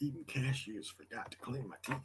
Eating cashews, forgot to clean my teeth.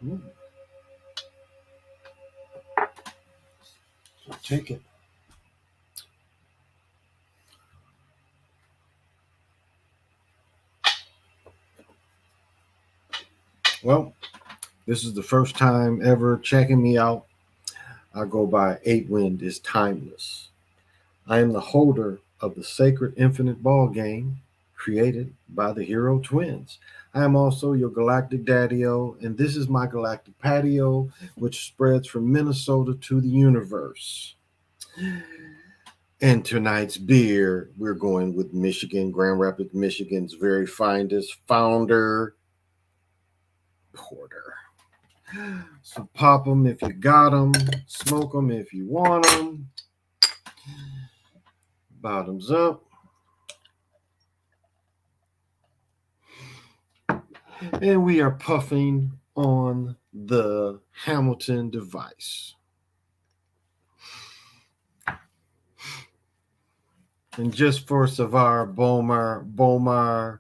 Ooh, take it. Well, this is the first time ever checking me out. I go by 8 Wind is Timeless. I am the holder of the sacred infinite ball game created by the Hero Twins. I am also your galactic daddy-o, and this is my galactic patio, which spreads from Minnesota to the universe. And tonight's beer, we're going with Michigan, Grand Rapids, Michigan's very finest founder porter. So pop them if you got them, smoke them if you want them. Bottoms up. And we are puffing on the Hamilton device. And just for Savar Bomar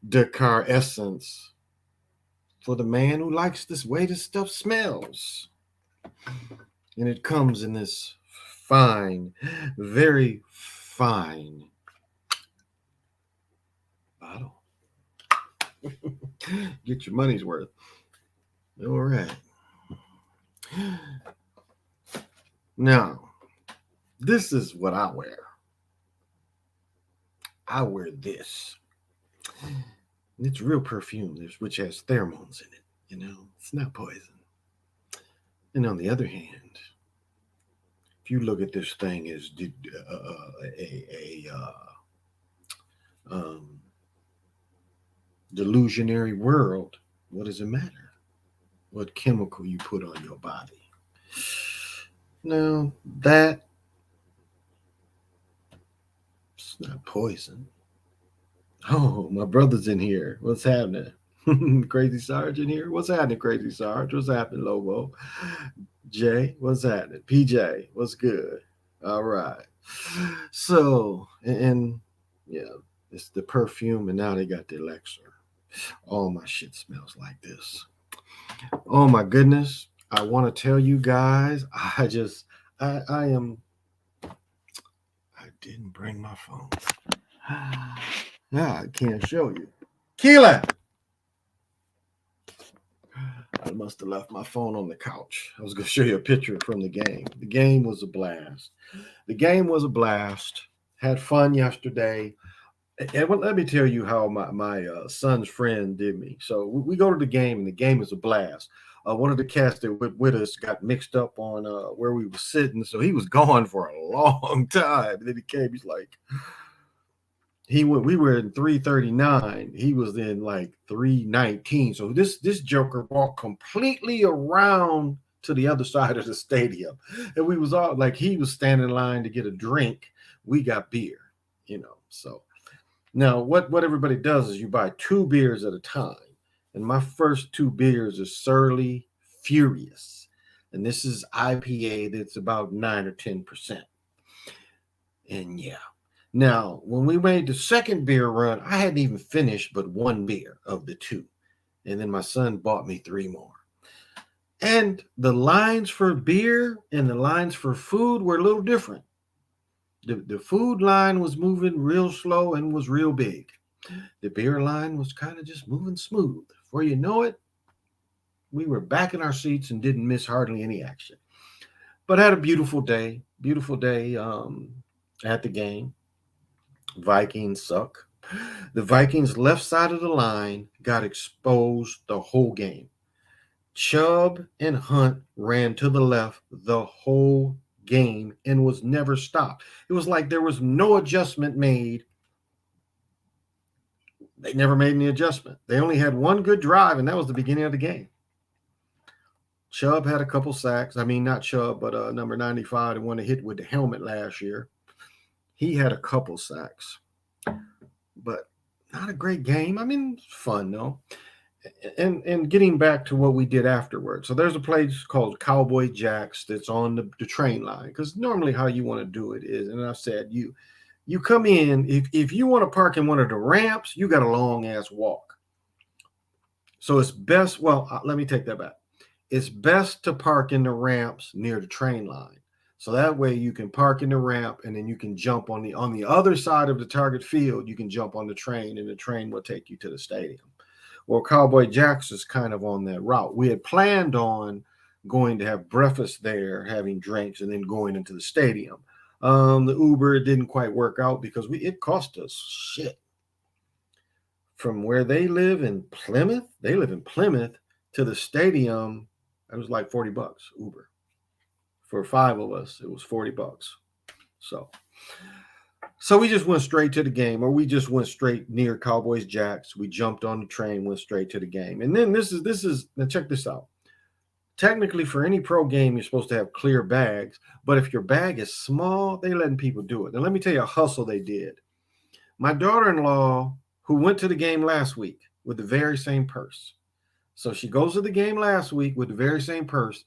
Dakar essence, for the man who likes this way this stuff smells. And it comes in this fine, very fine bottle. Get your money's worth. All right. Now, this is what I wear. I wear this. It's real perfume, which has pheromones in it. You know, it's not poison. And on the other hand, if you look at this thing as delusionary world, what does it matter? What chemical you put on your body? No, it's not poison. Oh, my brother's in here. What's happening? Crazy Sarge in here? What's happening, Crazy Sarge? What's happening, Lobo? Jay, what's happening? PJ, what's good? All right. So, and yeah, it's the perfume, and now they got the elixir. All my shit smells like this. Oh my goodness. I want to tell you guys, I didn't bring my phone. I can't show you. Keelan! I must have left my phone on the couch. I was going to show you a picture from the game. The game was a blast. Had fun yesterday. And let me tell you how my son's friend did me. So we go to the game, and the game is a blast. One of the cats that were with us got mixed up on where we were sitting, so he was gone for a long time. And then he came. He's like, we were in 339. He was in like 319. So this joker walked completely around to the other side of the stadium, and we was all like, he was standing in line to get a drink. We got beer, so. Now, what everybody does is you buy 2 beers at a time. And my first 2 beers is Surly Furious. And this is IPA that's about 9 or 10%. And yeah. Now, when we made the second beer run, I hadn't even finished but 1 beer of the 2. And then my son bought me 3 more. And the lines for beer and the lines for food were a little different. The food line was moving real slow and was real big. The beer line was kind of just moving smooth. Before you know it, we were back in our seats and didn't miss hardly any action. But had a beautiful day at the game. Vikings suck. The Vikings' left side of the line got exposed the whole game. Chubb and Hunt ran to the left the whole game and was never stopped. It was like there was no adjustment made. They never made any adjustment. They only had 1 good drive, and that was the beginning of the game. Chubb had a couple sacks. I mean, not Chubb, but number 95, the one that hit with the helmet last year. He had a couple sacks, but not a great game. I mean, fun though. And getting back to what we did afterwards. So there's a place called Cowboy Jack's that's on the train line, because normally how you want to do it is, and I said, you come in, if you want to park in one of the ramps, you got a long ass walk. So it's best, well, let me take that back. It's best to park in the ramps near the train line. So that way you can park in the ramp and then you can jump on the other side of the target field, you can jump on the train and the train will take you to the stadium. Well, Cowboy Jack's is kind of on that route. We had planned on going to have breakfast there, having drinks, and then going into the stadium. The Uber didn't quite work out because it cost us shit. From where they live in Plymouth, to the stadium, it was like $40 Uber. For 5 of us, it was $40. So we just went straight to the game, or we just went straight near Cowboys Jacks. We jumped on the train, went straight to the game. And then this is now check this out. Technically, for any pro game, you're supposed to have clear bags, but if your bag is small, they're letting people do it. Now let me tell you a hustle they did. My daughter-in-law, who went to the game last week with the very same purse. So she goes to the game last week with the very same purse.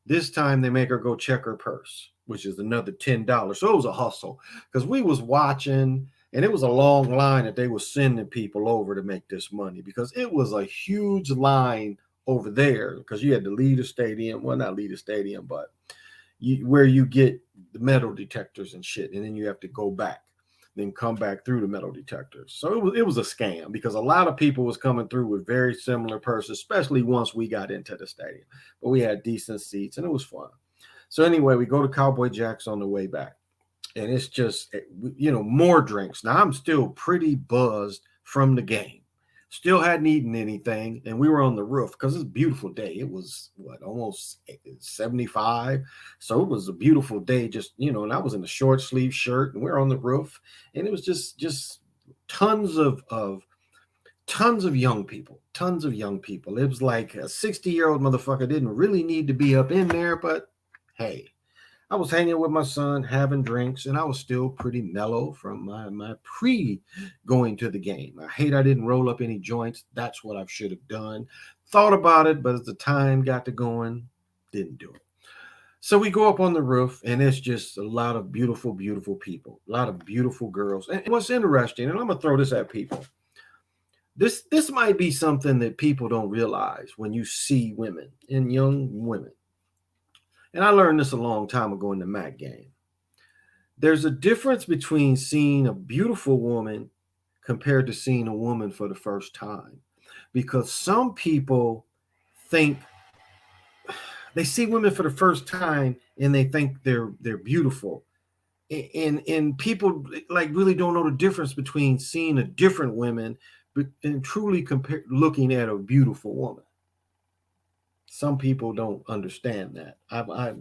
This time they make her go check her purse, which is another $10. So it was a hustle because we was watching, and it was a long line that they were sending people over to make this money because it was a huge line over there because you had to leave the stadium. Well, not leave the stadium, but where you get the metal detectors and shit, and then you have to go back, then come back through the metal detectors. So it was a scam because a lot of people was coming through with very similar purses, especially once we got into the stadium. But we had decent seats and it was fun. So anyway, we go to Cowboy Jack's on the way back, and it's just, more drinks. Now I'm still pretty buzzed from the game. Still hadn't eaten anything, and we were on the roof because it's a beautiful day. It was almost 75, so it was a beautiful day. Just and I was in a short sleeve shirt, and we we're on the roof, and it was just tons of young people, tons of young people. It was like a 60-year-old motherfucker didn't really need to be up in there, but hey. I was hanging with my son, having drinks, and I was still pretty mellow from my pre-going to the game. I hate I didn't roll up any joints. That's what I should have done. Thought about it, but as the time got to going, didn't do it. So we go up on the roof, and it's just a lot of beautiful, beautiful people, a lot of beautiful girls. And what's interesting, and I'm going to throw this at people, this might be something that people don't realize when you see women and young women. And I learned this a long time ago in the MAC game. There's a difference between seeing a beautiful woman compared to seeing a woman for the first time. Because some people think they see women for the first time and they think they're beautiful. And people like really don't know the difference between seeing a different woman and truly looking at a beautiful woman. Some people don't understand that. I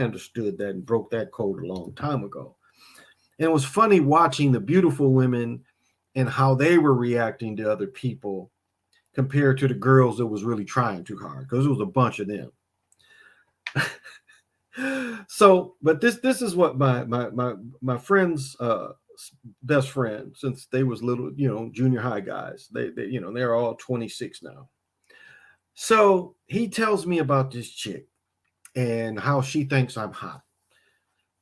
understood that and broke that code a long time ago. And it was funny watching the beautiful women and how they were reacting to other people compared to the girls that was really trying too hard because it was a bunch of them. So, but this is what my friend's best friend, since they was little, junior high guys, they're all 26 now. So he tells me about this chick and how she thinks I'm hot.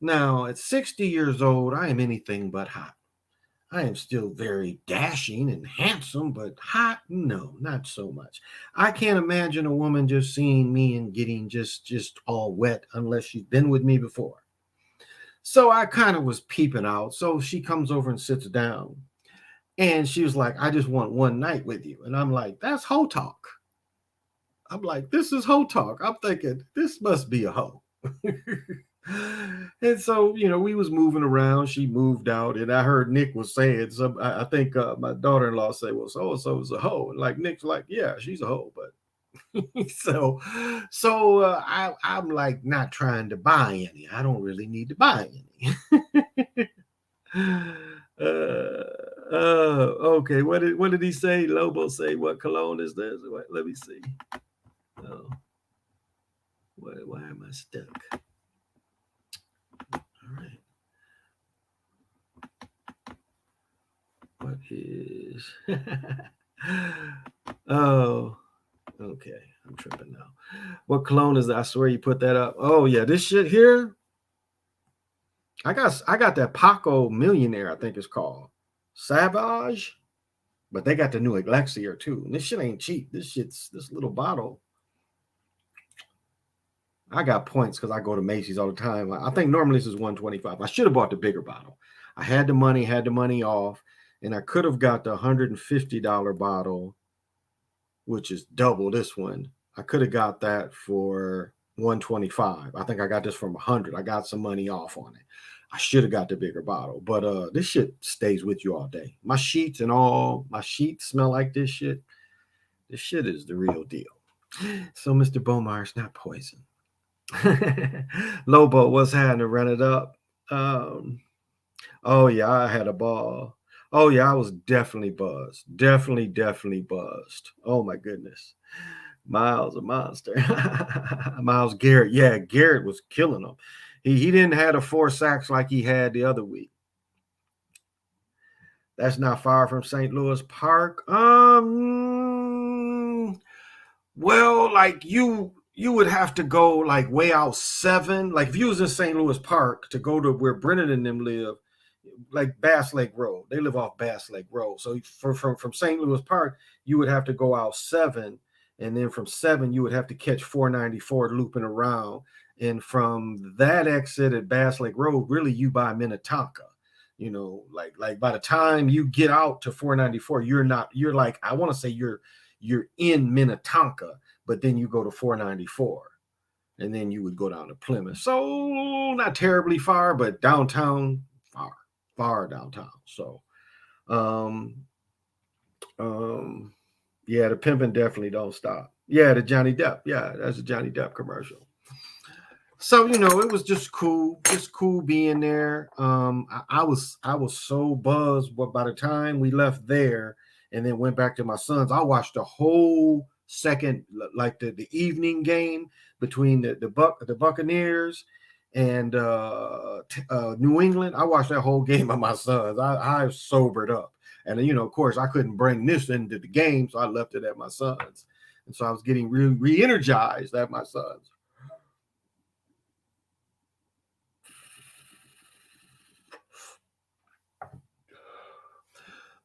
Now, at 60 years old, I am anything but hot. I am still very dashing and handsome, but hot, no, not so much. I can't imagine a woman just seeing me and getting just all wet unless she's been with me before. So I kind of was peeping out. So she comes over and sits down. And she was like, I just want one night with you. And I'm like, that's hoe talk. I'm like, this is hoe talk. I'm thinking, this must be a hoe. And so, we was moving around. She moved out, and I heard Nick was saying, I think my daughter-in-law said, well, so-and-so is a hoe. And like, Nick's like, yeah, she's a hoe. But so I'm like not trying to buy any. I don't really need to buy any. Okay. What did he say? Lobo say, what cologne is this? Let me see. Oh, why am I stuck? All right. What is? Oh, okay. I'm tripping now. What cologne is that? I swear you put that up. Oh yeah, this shit here. I got that Paco Millionaire, I think it's called. Savage. But they got the new Elixir too. And this shit ain't cheap. This little bottle. I got points because I go to Macy's all the time. I think normally this is 125. I should have bought the bigger bottle. I had the money off, and I could have got the $150 bottle, which is double this one. I could have got that for 125. I think I got this from 100. I got some money off on it. I should have got the bigger bottle, but this shit stays with you all day. My sheets smell like this shit. This shit is the real deal. So Mr. Bomeyer's not poison. Lobo, what's happening? Run it up. Oh yeah, I had a ball. Oh yeah, I was definitely buzzed. Definitely buzzed. Oh my goodness. Miles a monster. Miles Garrett. Yeah, Garrett was killing him. He didn't have the 4 sacks like he had the other week. That's not far from St. Louis Park. Well, like you would have to go like way out 7. Like if you was in St. Louis Park to go to where Brennan and them live, like Bass Lake Road. They live off Bass Lake Road. So from St. Louis Park, you would have to go out 7, and then from 7 you would have to catch 494 looping around. And from that exit at Bass Lake Road, really you by Minnetonka. You know, like by the time you get out to 494, you're like, I want to say you're in Minnetonka, but then you go to 494, and then you would go down to Plymouth. So not terribly far, but downtown, far downtown. So, yeah, the pimping definitely don't stop. Yeah, the Johnny Depp. Yeah, that's a Johnny Depp commercial. So it was just cool being there. I was so buzzed, but by the time we left there and then went back to my son's, I watched the whole second, like the evening game between the Buccaneers and New England. I watched that whole game by my sons. I sobered up, and of course, I couldn't bring this into the game, so I left it at my son's, and so I was getting re-energized at my son's.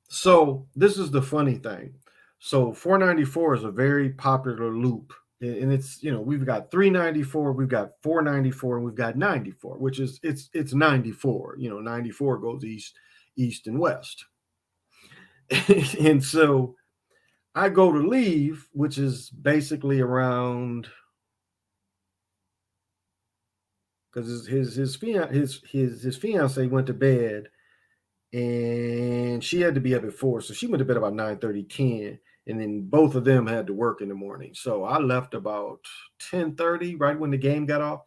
So this is the funny thing. So 494 is a very popular loop, and it's we've got 394, we've got 494, and we've got 94, which is it's 94. 94 goes east and west, and so I go to leave, which is basically around, because his fiance went to bed. And she had to be up at 4, so she went to bed about 9:30, 10, and then both of them had to work in the morning. So I left about 10:30, right when the game got off.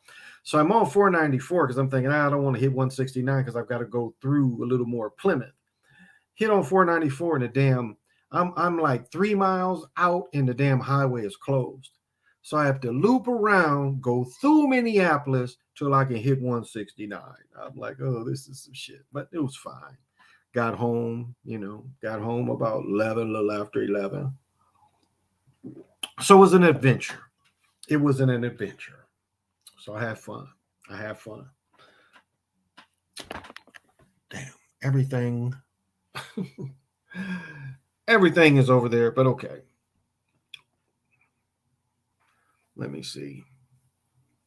So I'm on 494 because I'm thinking I don't want to hit 169 because I've got to go through a little more Plymouth. Hit on 494 and the damn I'm like 3 miles out and the damn highway is closed. So I have to loop around, go through Minneapolis till I can hit 169. I'm like, oh, this is some shit, but it was fine. Got home about 11, a little after 11. So it was an adventure. So I had fun. Damn, everything is over there, but okay. Let me see.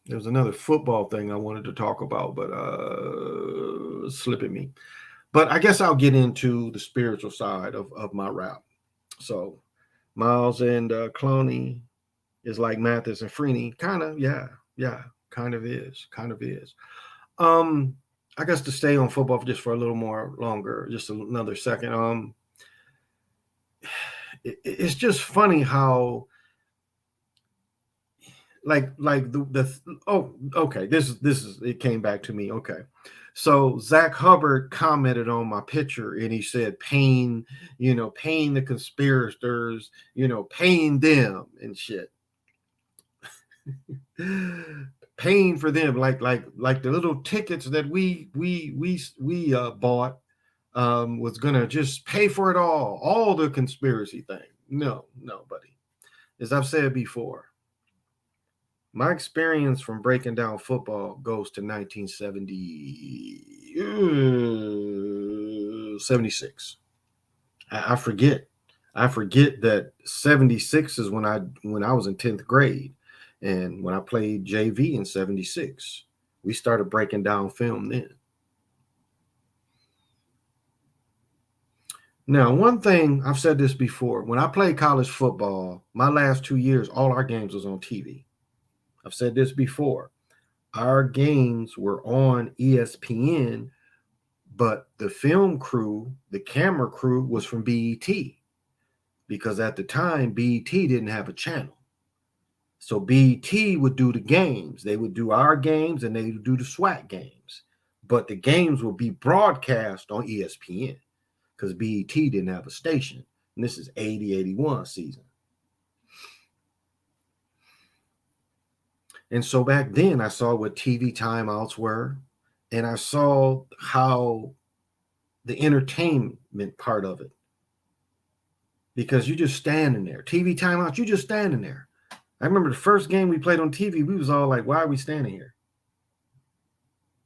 There was another football thing I wanted to talk about, but slipping me. But I guess I'll get into the spiritual side of my rap. So Miles and Clooney is like Mathis and Freeney. Kind of, yeah, kind of is. I guess to stay on football just for a little more longer, just another second. It's just funny how like okay, this is it came back to me. Okay. So Zach Hubbard commented on my picture and he said, pain the conspirators, pain them and shit. Paying for them, like the little tickets that we bought was gonna just pay for it all the conspiracy thing. No, buddy. As I've said before, my experience from breaking down football goes to 1976. I forget. I forget that 76 is when I was in 10th grade. And when I played JV in 76, we started breaking down film then. Now, one thing, I've said this before, when I played college football, my last 2 years, all our games was on TV. I've said this before. Our games were on ESPN, but the film crew, the camera crew was from BET, because at the time, BET didn't have a channel. So BET would do the games. They would do our games and they would do the SWAC games. But the games would be broadcast on ESPN because BET didn't have a station. And this is 80-81 season. And so back then I saw what TV timeouts were, and I saw how the entertainment part of it. Because you're just standing there. TV timeouts, you're just standing there. I remember the first game we played on TV, we was all like, why are we standing here?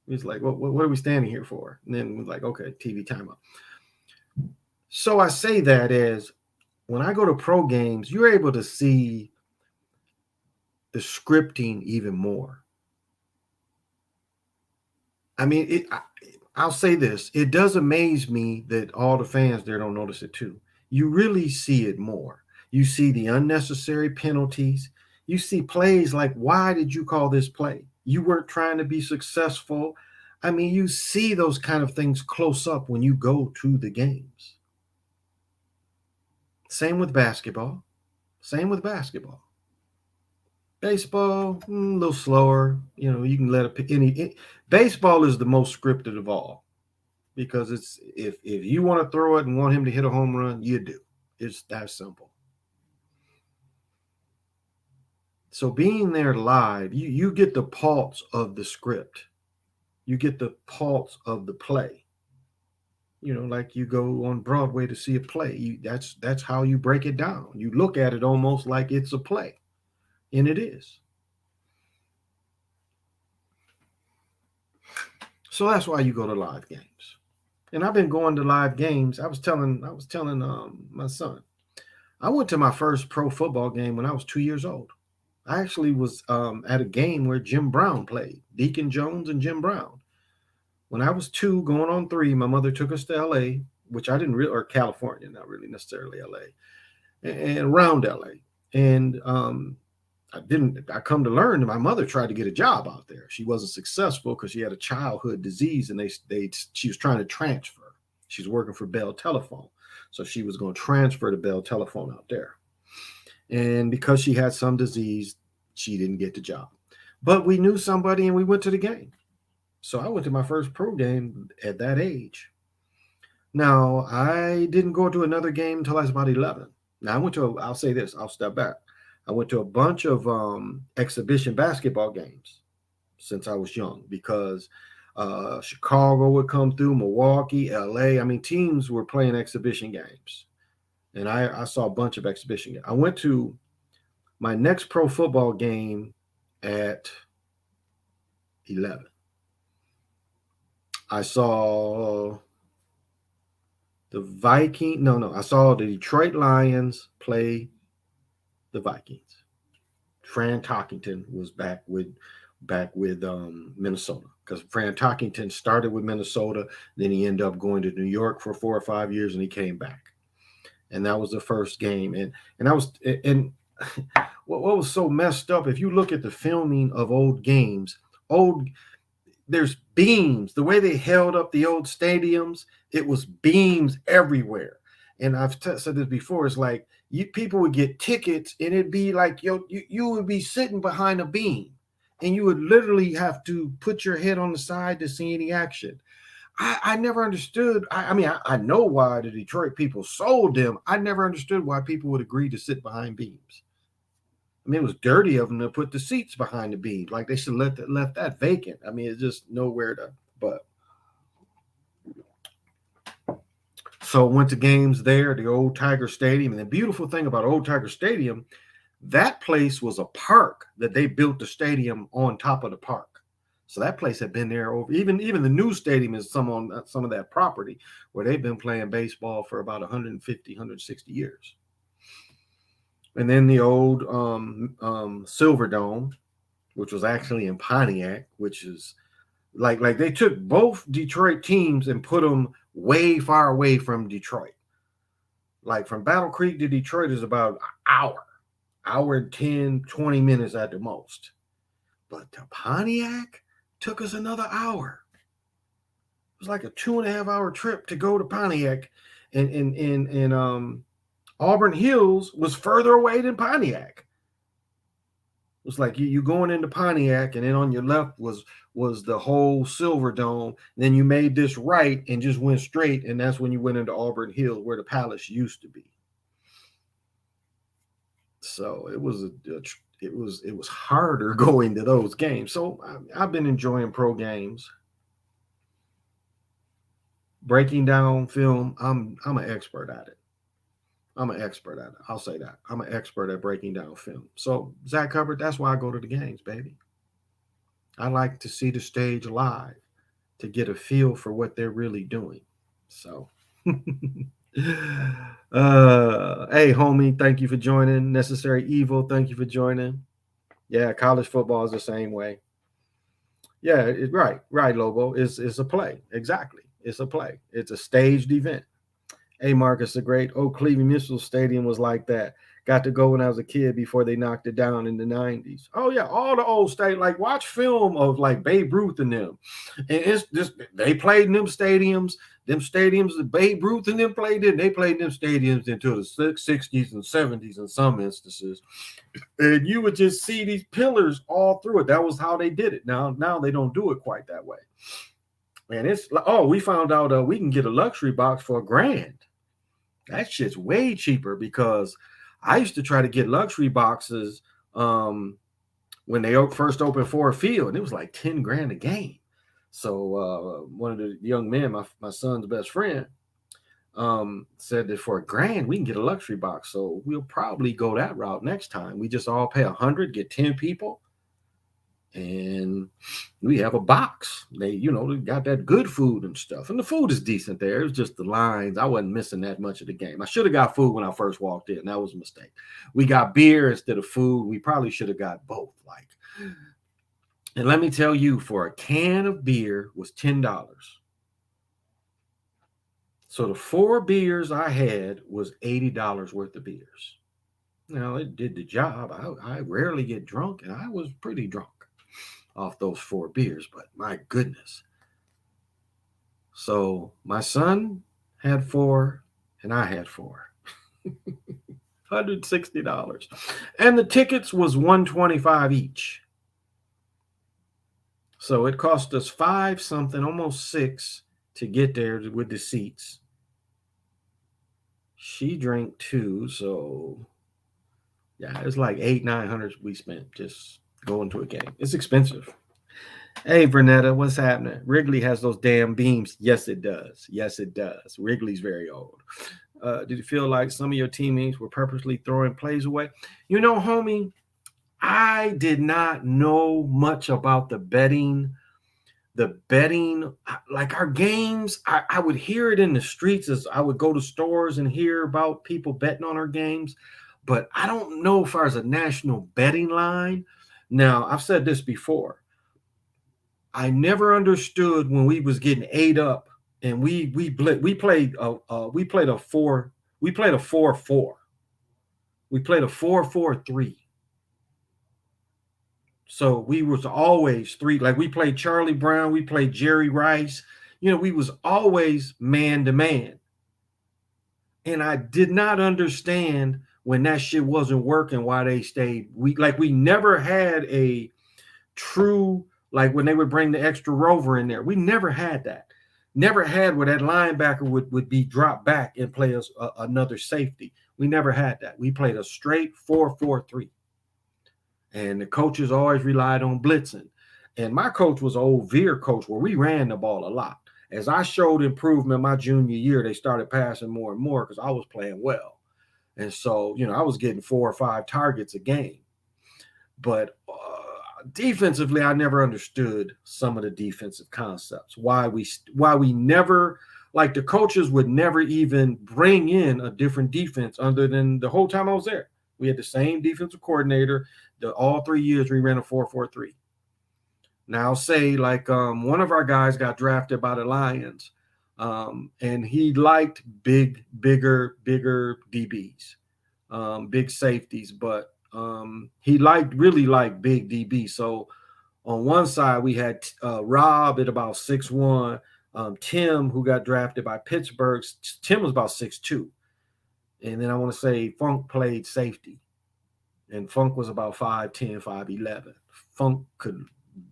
We was like, what are we standing here for? And then we're like, okay, TV timeout. So I say that as when I go to pro games, you're able to see the scripting even more. I mean, I'll say this. It does amaze me that all the fans there don't notice it too. You really see it more. You see the unnecessary penalties. You see plays like, why did you call this play? You weren't trying to be successful. I mean, you see those kind of things close up when you go to the games. Same with basketball. Same with basketball. Baseball, a little slower. You know, you can let baseball is the most scripted of all, because it's if you want to throw it and want him to hit a home run, you do. It's that simple. So being there live, you get the pulse of the script. You get the pulse of the play. You know, like you go on Broadway to see a play. That's how you break it down. You look at it almost like it's a play, and it is. So that's why you go to live games. And I've been going to live games. I was telling my son, I went to my first pro football game when I was 2 years old. I actually was at a game where Jim Brown played, Deacon Jones and Jim Brown. When I was 2, going on 3, my mother took us to LA, which I didn't really, or California, not really necessarily LA, and around LA. And I come to learn that my mother tried to get a job out there. She wasn't successful because she had a childhood disease, and she was trying to transfer. She's working for Bell Telephone. So she was going to transfer to Bell Telephone out there. And because she had some disease, she didn't get the job. But we knew somebody and we went to the game. So I went to my first pro game at that age. Now, I didn't go to another game until I was about 11. Now, I'll say this, I'll step back. I went to a bunch of exhibition basketball games since I was young, because Chicago would come through, Milwaukee, LA. I mean, teams were playing exhibition games. And I saw a bunch of exhibition games. I went to my next pro football game at 11. I saw I saw the Detroit Lions play the Vikings. Fran Tarkenton was back with Minnesota, because Fran Tarkenton started with Minnesota, then he ended up going to New York for 4 or 5 years, and he came back. And that was the first game. And what was so messed up, if you look at the filming of old games, there's beams. The way they held up the old stadiums, it was beams everywhere. And I've said this before, it's like people would get tickets and it'd be like, you would be sitting behind a beam and you would literally have to put your head on the side to see any action. I never understood. I know why the Detroit people sold them. I never understood why people would agree to sit behind beams. I mean, it was dirty of them to put the seats behind the beams. Like, they should left that vacant. I mean, it's just nowhere to. But so went to games there, the old Tiger Stadium. And the beautiful thing about old Tiger Stadium, that place was a park that they built the stadium on top of the park. So that place had been there over even the new stadium is some on some of that property where they've been playing baseball for about 150, 160 years. And then the old Silver Dome, which was actually in Pontiac, which is like they took both Detroit teams and put them way far away from Detroit. Like from Battle Creek to Detroit is about an hour and 10, 20 minutes at the most. But to Pontiac took us another hour. It was like a 2.5 hour trip to go to Pontiac. And Auburn Hills was further away than Pontiac. It was like you going into Pontiac, and then on your left was the whole Silver Dome. Then you made this right and just went straight, and that's when you went into Auburn Hills, where the Palace used to be. So it was harder going to those games. So I've been enjoying pro games, breaking down film. I'm an expert at it. I'm an expert at it. I'll say that. I'm an expert at breaking down film. So Zach Hubbard, that's why I go to the games, baby. I like to see the stage live to get a feel for what they're really doing. So hey homie, thank you for joining. Necessary Evil, thank you for joining. Yeah, college football is the same way. Yeah, right, Lobo. It's a play. Exactly. It's a play. It's a staged event. Hey, Marcus, the great Oak Cleveland Municipal Stadium was like that. Got to go when I was a kid before they knocked it down in the 90s. Oh, yeah, all the old state, like watch film of like Babe Ruth and them. And it's just, they played in them stadiums that Babe Ruth and them played in. They played in them stadiums until the 60s and 70s in some instances. And you would just see these pillars all through it. That was how they did it. Now they don't do it quite that way. And it's like, oh, we found out we can get a luxury box for $1,000. That shit's way cheaper because I used to try to get luxury boxes when they first opened Ford Field, and it was like $10,000 a game. So one of the young men, my son's best friend, said that for $1,000 we can get a luxury box. So we'll probably go that route next time. We just all pay $100, get 10 people, and we have a box. They got that good food and stuff, and the food is decent there. It was just the lines. I wasn't missing that much of the game. I should have got food when I first walked in. That was a mistake. We got beer instead of food. We probably should have got both. And let me tell you, for a can of beer was $10. So the 4 beers I had was $80 worth of beers. Now it did the job. I rarely get drunk, and I was pretty drunk off those 4 beers, but my goodness. So my son had 4 and I had 4. $160. And the tickets was $125 each. So it cost us 5 something, almost 6 to get there with the seats. She drank 2, so yeah, it's like $800-900 we spent just going to a game. It's expensive. Hey, Vernetta, what's happening? Wrigley has those damn beams. Yes, it does. Yes, it does. Wrigley's very old. Did you feel like some of your teammates were purposely throwing plays away? Homie, I did not know much about the betting. Like our games, I would hear it in the streets as I would go to stores and hear about people betting on our games. But I don't know if there's a national betting line. Now, I've said this before. I never understood when we was getting 8 up and we played a 4-4. We played a 4-4-3. So we was always 3. Like we played Charlie Brown, we played Jerry Rice. We was always man to man. And I did not understand when that shit wasn't working why they stayed. We never had a true, like when they would bring the extra rover in there. We never had that. Never had where that linebacker would be dropped back and play us another safety. We never had that. We played a straight 4-4-3. And the coaches always relied on blitzing. And my coach was an old Veer coach where we ran the ball a lot. As I showed improvement my junior year, they started passing more and more because I was playing well. And so, I was getting 4 or 5 targets a game. But defensively, I never understood some of the defensive concepts. Why we never, like, the coaches would never even bring in a different defense other than the whole time I was there. We had the same defensive coordinator. All 3 years we ran a 4-4-3. Now, say like one of our guys got drafted by the Lions, and he liked bigger DBs, big safeties, but he really liked big DB. So on one side we had Rob at about 6'1", Tim, who got drafted by Pittsburgh. Tim was about 6'2", and then I want to say Funk played safety, and Funk was about 5'10", 5'11". Funk could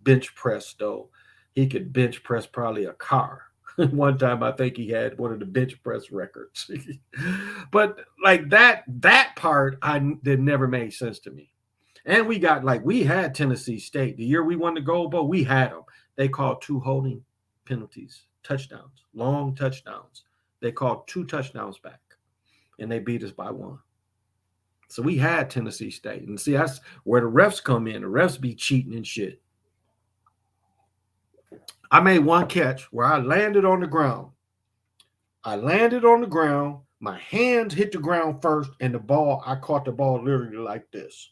bench press, though. He could bench press probably a car. One time I think he had one of the bench press records. But like that part that never made sense to me. And we had Tennessee State the year we won the Gold Bowl. We had them. They called 2 holding penalties, touchdowns, long touchdowns. They called 2 touchdowns back, and they beat us by 1. So we had Tennessee State. And see, that's where the refs come in. The refs be cheating and shit. I made one catch where I landed on the ground. My hands hit the ground first, and I caught the ball literally like this.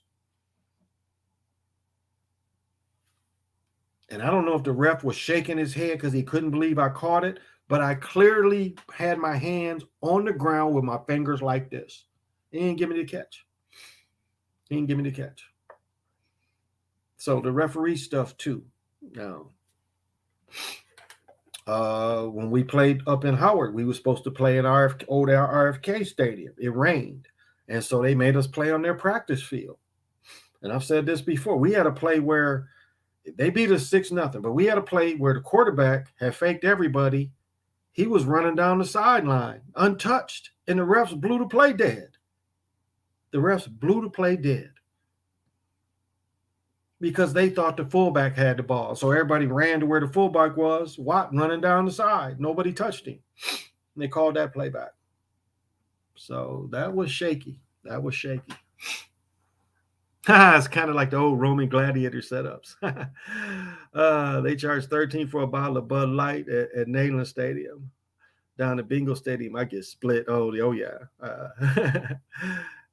And I don't know if the ref was shaking his head because he couldn't believe I caught it, but I clearly had my hands on the ground with my fingers like this. He didn't give me the catch. So the referee stuff too. Now, when we played up in Howard, we were supposed to play in old RFK Stadium. It rained, and so they made us play on their practice field. And I've said this before. We had a play where they beat us 6-0, but we had a play where the quarterback had faked everybody. He was running down the sideline untouched, and the refs blew the play dead. Because they thought the fullback had the ball. So everybody ran to where the fullback was, Watt running down the side. Nobody touched him. And they called that play back. So that was shaky. It's kind of like the old Roman gladiator setups. They charged $13 for a bottle of Bud Light at Neyland Stadium. Down at Bingo Stadium, I get split. Oh yeah.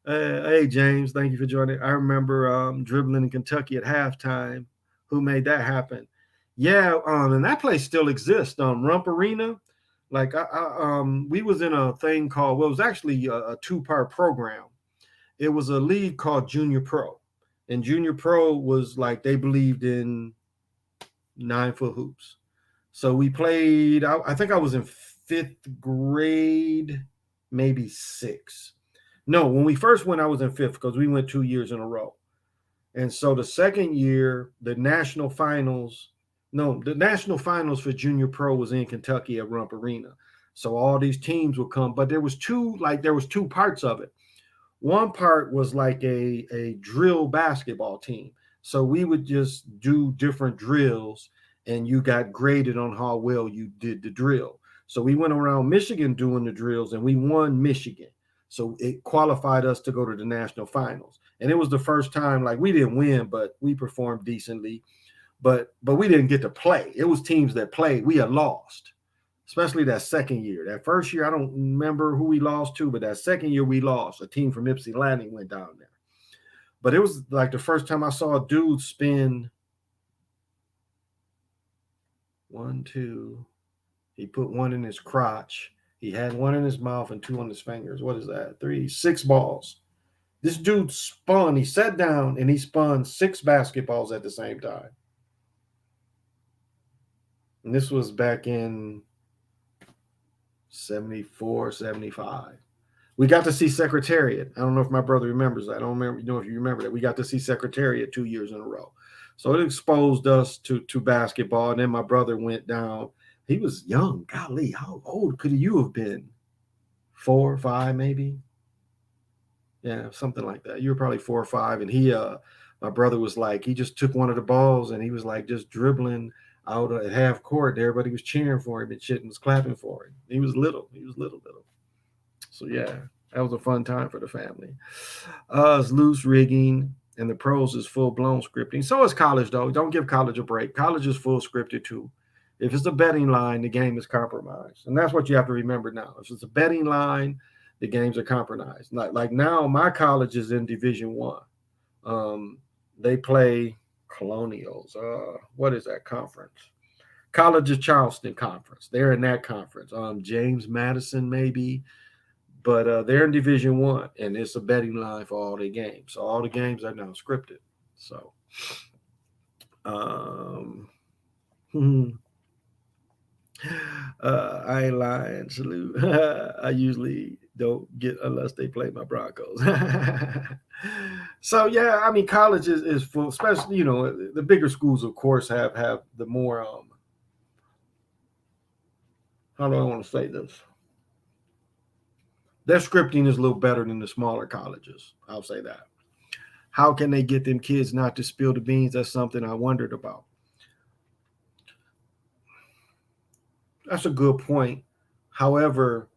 Hey, James, thank you for joining. I remember dribbling in Kentucky at halftime. Who made that happen? Yeah, and that place still exists. Rump Arena. Like, we was in a thing called, well, it was actually a 2-part program. It was a league called Junior Pro. And Junior Pro was like, they believed in 9-foot hoops. So we played, I think I was in 5th grade, maybe 6th. No, when we first went, I was in 5th because we went 2 years in a row. And so the second year, the national finals for Junior Pro was in Kentucky at Rump Arena. So all these teams would come, but there was two parts of it. One part was like a drill basketball team. So we would just do different drills, and you got graded on how well you did the drill. So we went around Michigan doing the drills, and we won Michigan. So it qualified us to go to the national finals. And it was the first time, like, we didn't win, but we performed decently. But we didn't get to play. It was teams that played. We had lost, especially that second year. That first year, I don't remember who we lost to, but that second year we lost. A team from Ypsi Landing went down there. But it was like the first time I saw a dude spin 1, 2. He put 1 in his crotch. He had 1 in his mouth and 2 on his fingers. What is that? 3, 6 balls. This dude spun. He sat down and he spun 6 basketballs at the same time. And this was back in 74, 75. We got to see Secretariat. I don't know if my brother remembers that. I don't know if you remember that. We got to see Secretariat 2 years in a row. So it exposed us to basketball. And then my brother went down. He was young. Golly, how old could you have been? 4 or 5, maybe? Yeah, something like that. You were probably 4 or 5. And my brother was like, he just took one of the balls and he was like just dribbling out at half court. Everybody was cheering for him and shit and was clapping for him. He was little. So yeah, that was a fun time for the family. It's loose rigging. and the pros is full-blown scripting. So is college, though. Don't give college a break. College is full scripted too. If it's a betting line, the game is compromised. And that's what you have to remember now. If it's a betting line, the games are compromised. Like now, my college is in Division One. They play Colonials. What is that conference? College of Charleston Conference. They're in that conference. James Madison, maybe. But they're in Division One, and it's a betting line for all the games. So all the games are now scripted. So, I ain't lying. Salute. I usually don't get unless they play my Broncos. So yeah, I mean, college is full, especially the bigger schools, of course, have the more how do I want to say this? Their scripting is a little better than the smaller colleges. I'll say that. How can they get them kids not to spill the beans? That's something I wondered about. That's a good point. However,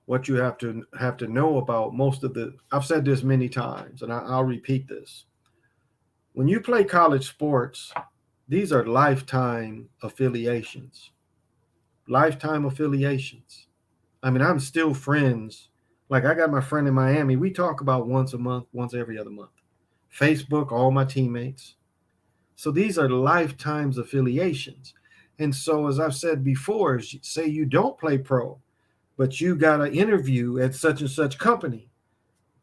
what you have to know about most of I've said this many times, and I'll repeat this. When you play college sports, these are lifetime affiliations. Lifetime affiliations. I mean, I'm still friends. Like I got my friend in Miami. We talk about once a month, once every other month. Facebook, all my teammates. So these are lifetimes affiliations. And so, as I've said before, say you don't play pro, but you got an interview at such and such company.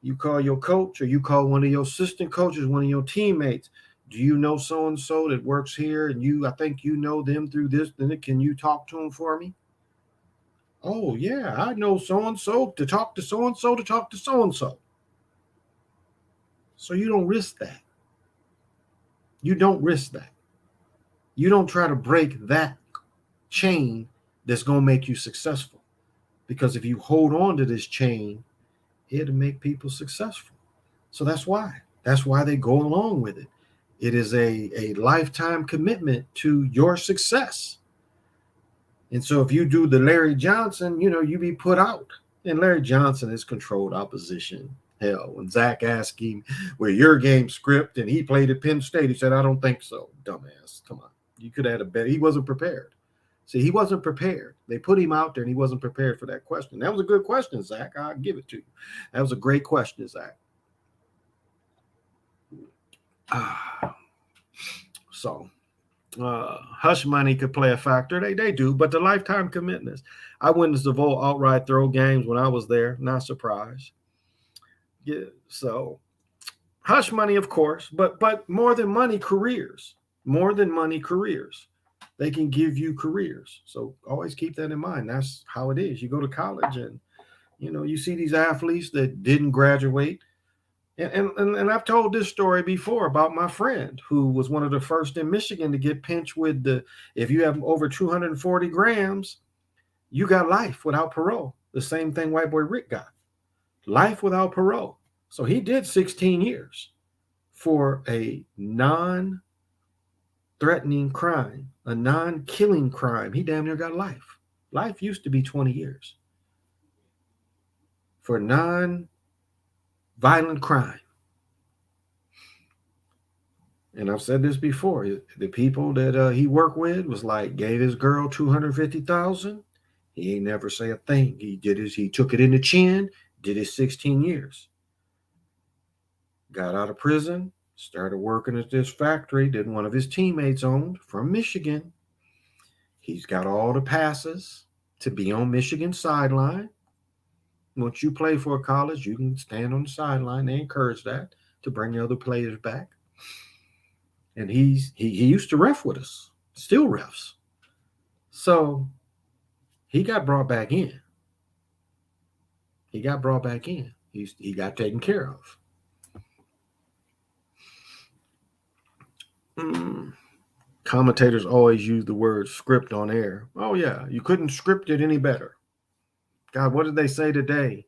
You call your coach or you call one of your assistant coaches, one of your teammates. Do you know so-and-so that works here? And I think you know them through this. Then can you talk to them for me? Oh, yeah, I know so-and-so to talk to so-and-so to talk to so-and-so. So you don't risk that. You don't risk that. You don't try to break that chain that's going to make you successful. Because if you hold on to this chain, it'll make people successful. So that's why. That's why they go along with it. It is a lifetime commitment to your success. And so if you do the Larry Johnson, you be put out. And Larry Johnson has controlled opposition. Hell, when Zach asked him, "Well, your game script," and he played at Penn State, he said, "I don't think so." Dumbass. Come on. You could have had a bet. He wasn't prepared. See, he wasn't prepared. They put him out there, and he wasn't prepared for that question. That was a good question, Zach. I'll give it to you. That was a great question, Zach. So, hush money could play a factor. They do, but the lifetime commitments. I witnessed the Volt outright throw games when I was there. Not surprised. Yeah, so hush money, of course, but more than money, careers. More than money, careers. They can give you careers. So always keep that in mind. That's how it is. You go to college and you see these athletes that didn't graduate. And I've told this story before about my friend who was one of the first in Michigan to get pinched with if you have over 240 grams, you got life without parole. The same thing white boy Rick got. Life without parole. So he did 16 years for a non-threatening crime, a non-killing crime. He damn near got life. Life used to be 20 years for non-violent crime. And I've said this before. The people that he worked with was like, gave his girl $250,000. He ain't never say a thing. He took it in the chin, did his 16 years. Got out of prison, started working at this factory that one of his teammates owned from Michigan. He's got all the passes to be on Michigan's sideline. Once you play for a college, you can stand on the sideline. They encourage that to bring the other players back. And he used to ref with us, still refs. So he got brought back in. He got taken care of. Commentators always use the word script on air. Oh, yeah, you couldn't script it any better. God, what did they say today?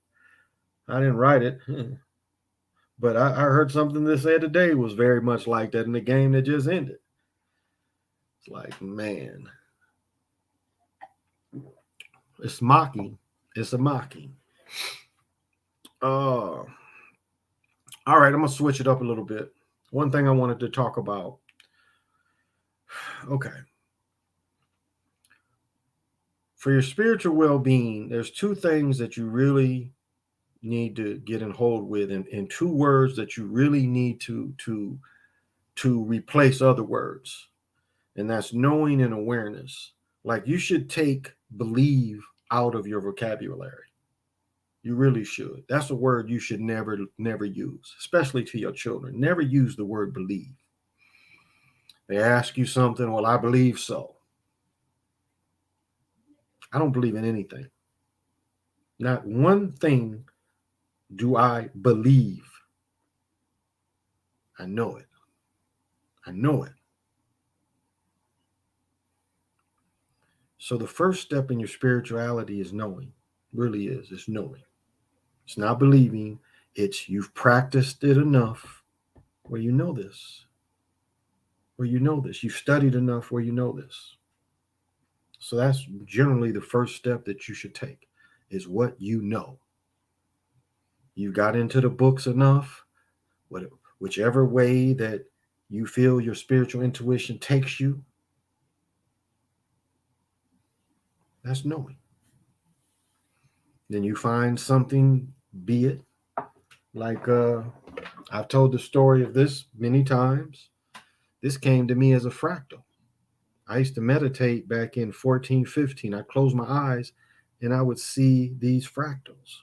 I didn't write it. But I heard something they said today was very much like that in the game that just ended. It's like, man, it's mocking. It's a mocking. All right, I'm going to switch it up a little bit. one thing I wanted to talk about. Okay. For your spiritual well-being, there's two things that you really need to get in hold with, and two words that you really need to replace other words. And that's knowing and awareness. Like, you should take believe out of your vocabulary. You really should. That's a word you should never use, especially to your children. Never use the word believe. They ask you something, well, I believe so. I don't believe in anything. Not one thing do I believe. I know it. I know it. So the first step in your spirituality is knowing. Really is. It's knowing. It's not believing. It's you've practiced it enough where you know this. Where you know this. You've studied enough where you know this. So that's generally the first step that you should take, is what you know. You got into the books enough, whichever way that you feel your spiritual intuition takes you, that's knowing. Then you find something, be it like I've told the story of this many times. This came to me as a fractal. I used to meditate back in 14, 15. I closed my eyes and I would see these fractals.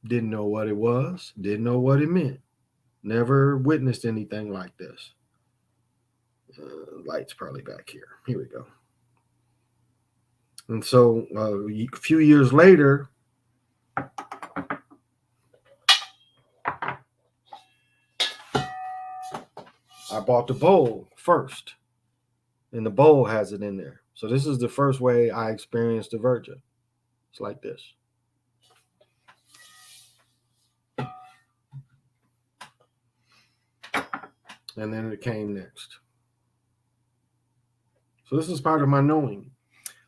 Didn't know what it was, didn't know what it meant. Never witnessed anything like this. Light's probably back here. Here we go. And so a few years later, I bought the bowl first, and the bowl has it in there. So this is the first way I experienced the Virgin. It's like this. And then it came next. So this is part of my knowing.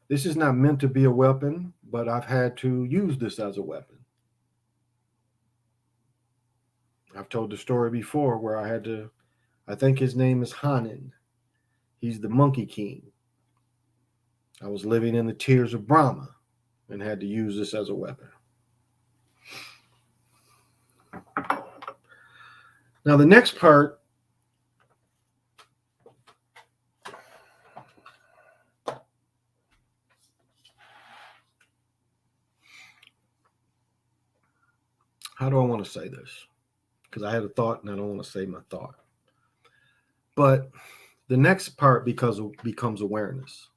This is not meant to be a weapon, but I've had to use this as a weapon. I've told the story before where I had to, I think his name is Hanan. He's the Monkey King. I was living in the tears of Brahma and had to use this as a weapon. Now the next part, how do I want to say this? Because I had a thought and I don't want to say my thought. But the next part becomes awareness.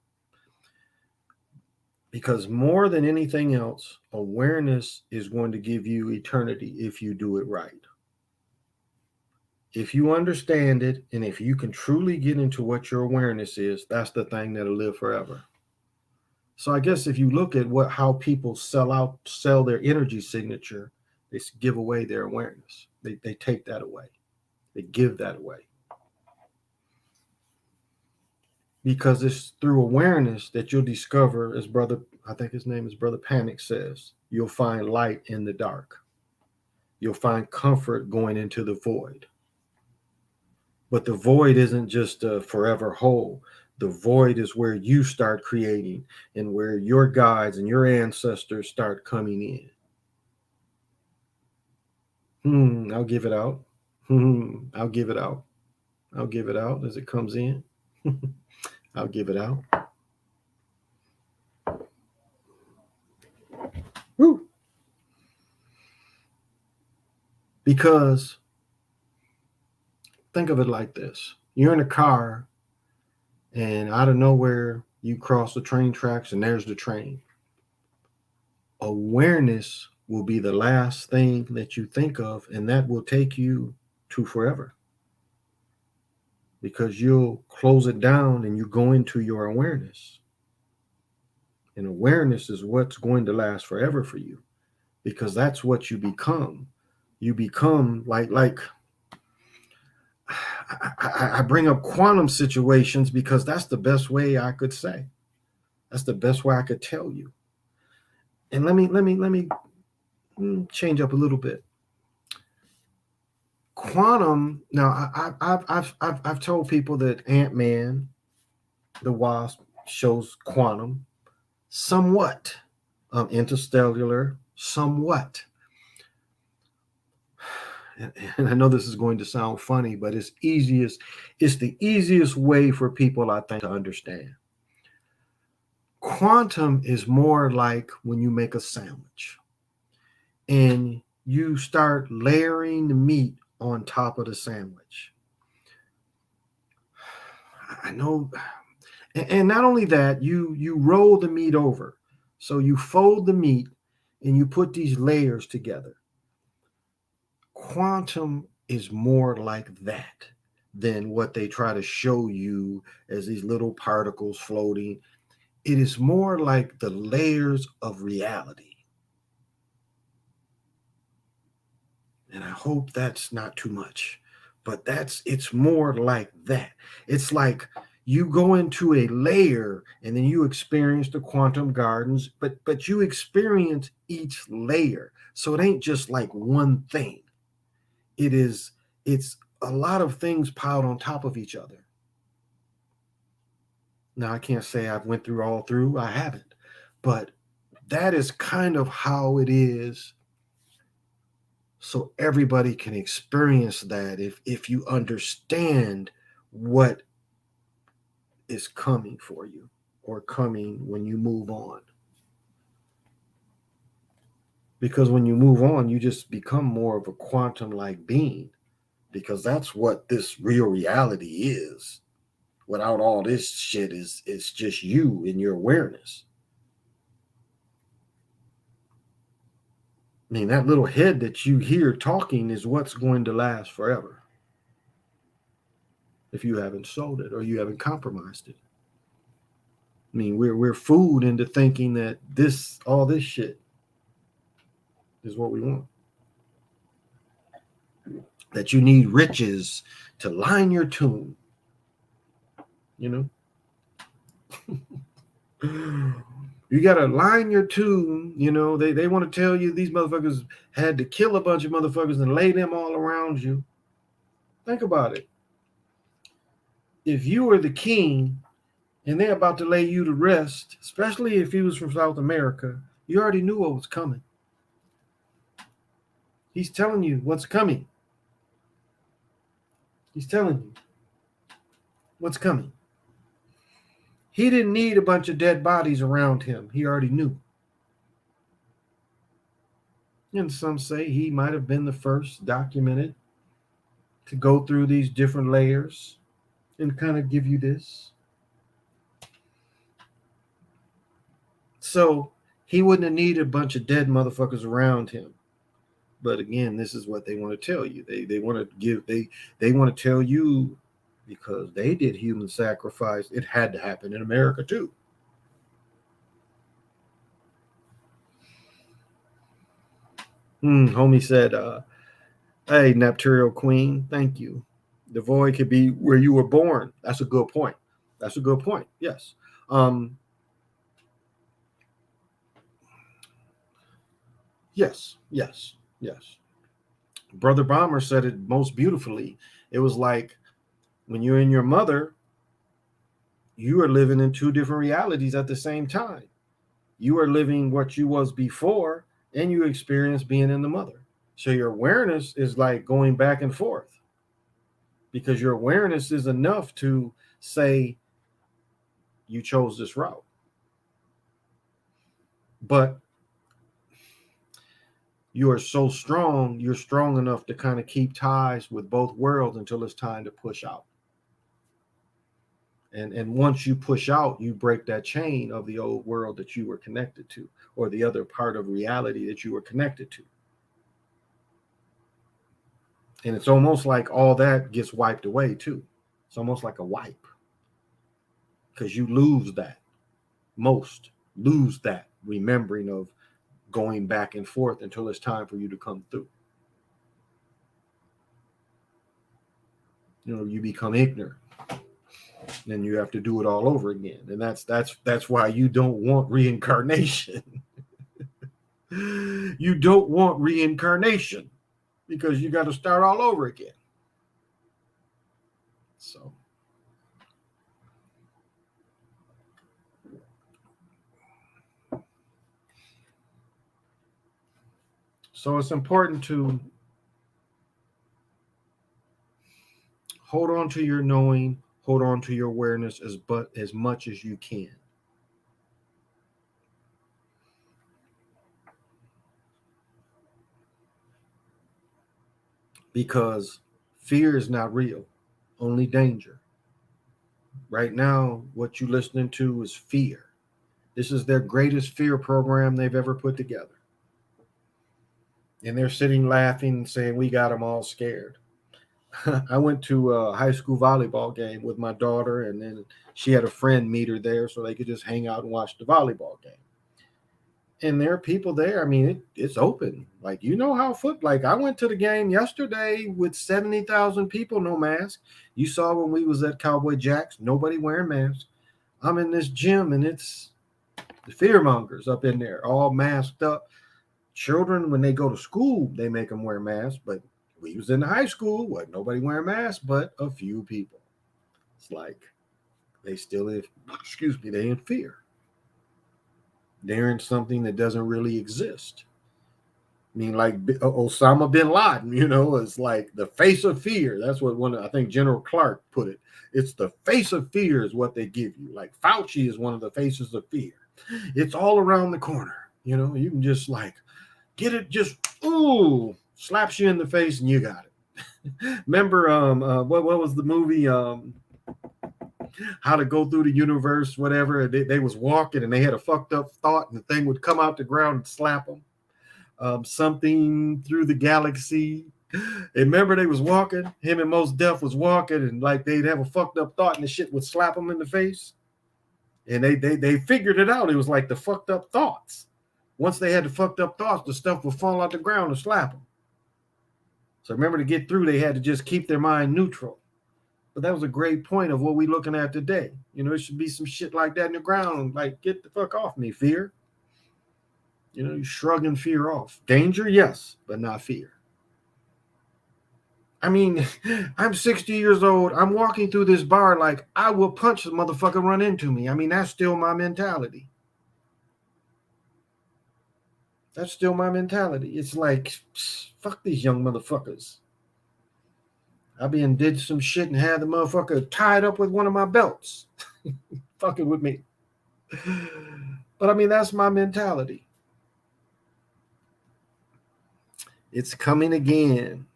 Because more than anything else, awareness is going to give you eternity if you do it right. If you understand it, and if you can truly get into what your awareness is, that's the thing that'll live forever. So I guess if you look at how people sell their energy signature, they give away their awareness. They take that away. They give that away. Because it's through awareness that you'll discover, as I think his name is Brother Panic says, you'll find light in the dark. You'll find comfort going into the void. But the void isn't just a forever hole. The void is where you start creating and where your guides and your ancestors start coming in. I'll give it out. I'll give it out. I'll give it out as it comes in. I'll give it out. Woo. Because think of it like this. You're in a car and out of nowhere you cross the train tracks and there's the train. Awareness will be the last thing that you think of, and that will take you to forever. Because you'll close it down and you go into your awareness. And awareness is what's going to last forever for you, because that's what you become. You become like I bring up quantum situations because that's the best way I could say. That's the best way I could tell you. And let me change up a little bit. Quantum. Now, I've told people that Ant-Man, the Wasp, shows quantum somewhat, interstellar somewhat. And I know this is going to sound funny, but it's the easiest way for people, I think, to understand. Quantum is more like when you make a sandwich and you start layering the meat on top of the sandwich. I know, and not only that, you roll the meat over. So you fold the meat and you put these layers together. Quantum is more like that than what they try to show you as these little particles floating. It is more like the layers of reality. And I hope that's not too much, but it's more like that. It's like you go into a layer and then you experience the quantum gardens, but you experience each layer. So it ain't just like one thing. It's a lot of things piled on top of each other. Now, I can't say I've went through, I haven't, but that is kind of how it is. So everybody can experience that if you understand what is coming for you or coming when you move on. Because when you move on, you just become more of a quantum-like being, because that's what this real reality is. Without all this shit, it's just you and your awareness. I mean, that little head that you hear talking is what's going to last forever. If you haven't sold it or you haven't compromised it. I mean, we're fooled into thinking that all this shit is what we want. That you need riches to line your tomb. You know? You got to line your tomb. You know, they want to tell you these motherfuckers had to kill a bunch of motherfuckers and lay them all around you. Think about it. If you were the king and they're about to lay you to rest, especially if he was from South America, you already knew what was coming. He's telling you what's coming. He's telling you what's coming. He didn't need a bunch of dead bodies around him. He already knew. And some say he might have been the first documented to go through these different layers and kind of give you this. So he wouldn't have needed a bunch of dead motherfuckers around him. But again, this is what they want to tell you. They want to give they want to tell you, because they did human sacrifice, it had to happen in America too. Homie said, hey, Nepturial Queen, thank you. The void could be where you were born. That's a good point. Yes. Yes. Brother Bomber said it most beautifully. It was like when you're in your mother, you are living in two different realities at the same time. You are living what you was before, and you experience being in the mother. So your awareness is like going back and forth, because your awareness is enough to say you chose this route. But you are so strong, you're strong enough to kind of keep ties with both worlds until it's time to push out. And once you push out, you break that chain of the old world that you were connected to, or the other part of reality that you were connected to. And it's almost like all that gets wiped away too. It's almost like a wipe, because you lose that. Most lose that remembering of going back and forth until it's time for you to come through. You know, you become ignorant. Then you have to do it all over again. And that's why you don't want reincarnation. You don't want reincarnation. because you got to start all over again. So it's important to hold on to your knowing, hold on to your awareness as much as you can. Because fear is not real, only danger. Right now, what you're listening to is fear. This is their greatest fear program they've ever put together. And they're sitting laughing, saying, we got them all scared. I went to a high school volleyball game with my daughter, and then she had a friend meet her there so they could just hang out and watch the volleyball game. And there are people there. I mean, it's open. Like, you know how like I went to the game yesterday with 70,000 people, no mask. You saw when we was at Cowboy Jack's, nobody wearing masks. I'm in this gym, and it's the fear mongers up in there, all masked up. Children, when they go to school, they make them wear masks, but we was in the high school, wasn't nobody wearing masks but a few people. It's like they still they in fear. They're in something that doesn't really exist. I mean, like Osama bin Laden, it's like the face of fear. That's what I think General Clark put it. It's the face of fear is what they give you. Like Fauci is one of the faces of fear. It's all around the corner. You can just like get it, just slaps you in the face and you got it. Remember, what was the movie? How to Go Through the Universe, whatever. They was walking and they had a fucked up thought, and the thing would come out the ground and slap them. Something through the galaxy. And remember, they was walking. Him and Mos Def was walking, and like they'd have a fucked up thought, and the shit would slap them in the face. And they figured it out. It was like the fucked up thoughts. Once they had the fucked up thoughts, the stuff would fall out the ground and slap them. So remember, to get through, they had to just keep their mind neutral. But that was a great point of what we're looking at today. It should be some shit like that in the ground. Like, get the fuck off me, fear. You're shrugging fear off. Danger, yes, but not fear. I mean, I'm 60 years old. I'm walking through this bar like I will punch the motherfucker run into me. I mean, that's still my mentality. That's still my mentality. It's like, fuck these young motherfuckers. I been did some shit and had the motherfucker tied up with one of my belts. Fucking with me. But I mean, that's my mentality. It's coming again.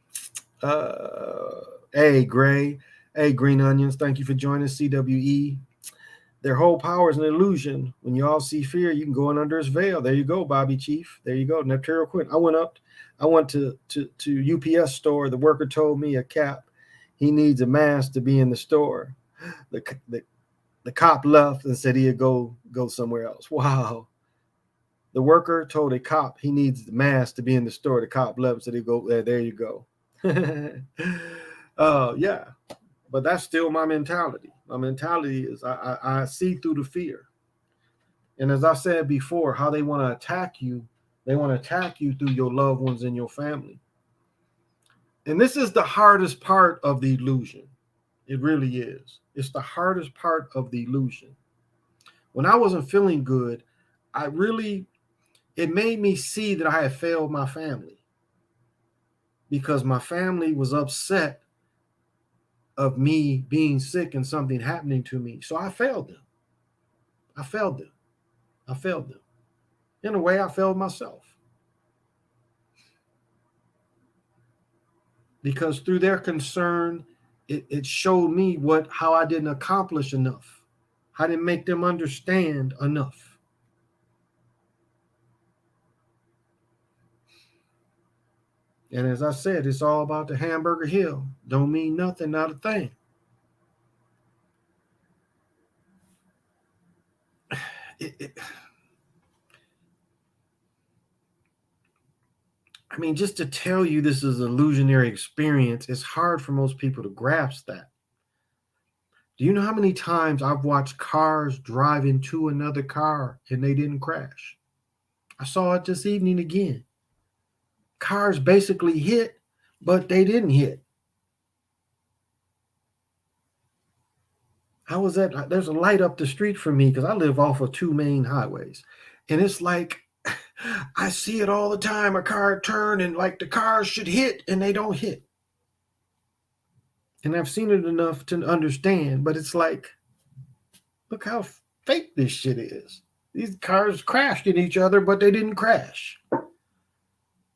Hey, Gray. Hey, Green Onions. Thank you for joining CWE. Their whole power is an illusion. When you all see fear, you can go in under its veil. There you go, Bobby Chief. There you go. Neptero Quinn. I went to UPS store. The worker told me a cap. He needs a mask to be in the store. The cop left and said he'd go somewhere else. Wow. The worker told a cop he needs the mask to be in the store. The cop left and said he'd go there. There you go. Yeah. But that's still my mentality. My mentality is I see through the fear. And as I said before, how they want to attack you, they want to attack you through your loved ones and your family. And this is the hardest part of the illusion. It really is. It's the hardest part of the illusion. When I wasn't feeling good, it made me see that I had failed my family. Because my family was upset of me being sick and something happening to me. So I failed them. I failed them. In a way, I failed myself. Because through their concern, it showed me how I didn't accomplish enough. I didn't make them understand enough. And as I said, it's all about the hamburger hill. Don't mean nothing, not a thing. I mean, just to tell you this is an illusionary experience, it's hard for most people to grasp that. Do you know how many times I've watched cars drive into another car and they didn't crash? I saw it this evening again. Cars basically hit, but they didn't hit. How was that? There's a light up the street from me because I live off of two main highways. And it's like, I see it all the time. A car turn and like the cars should hit and they don't hit. And I've seen it enough to understand, but it's like, look how fake this shit is. These cars crashed in each other, but they didn't crash.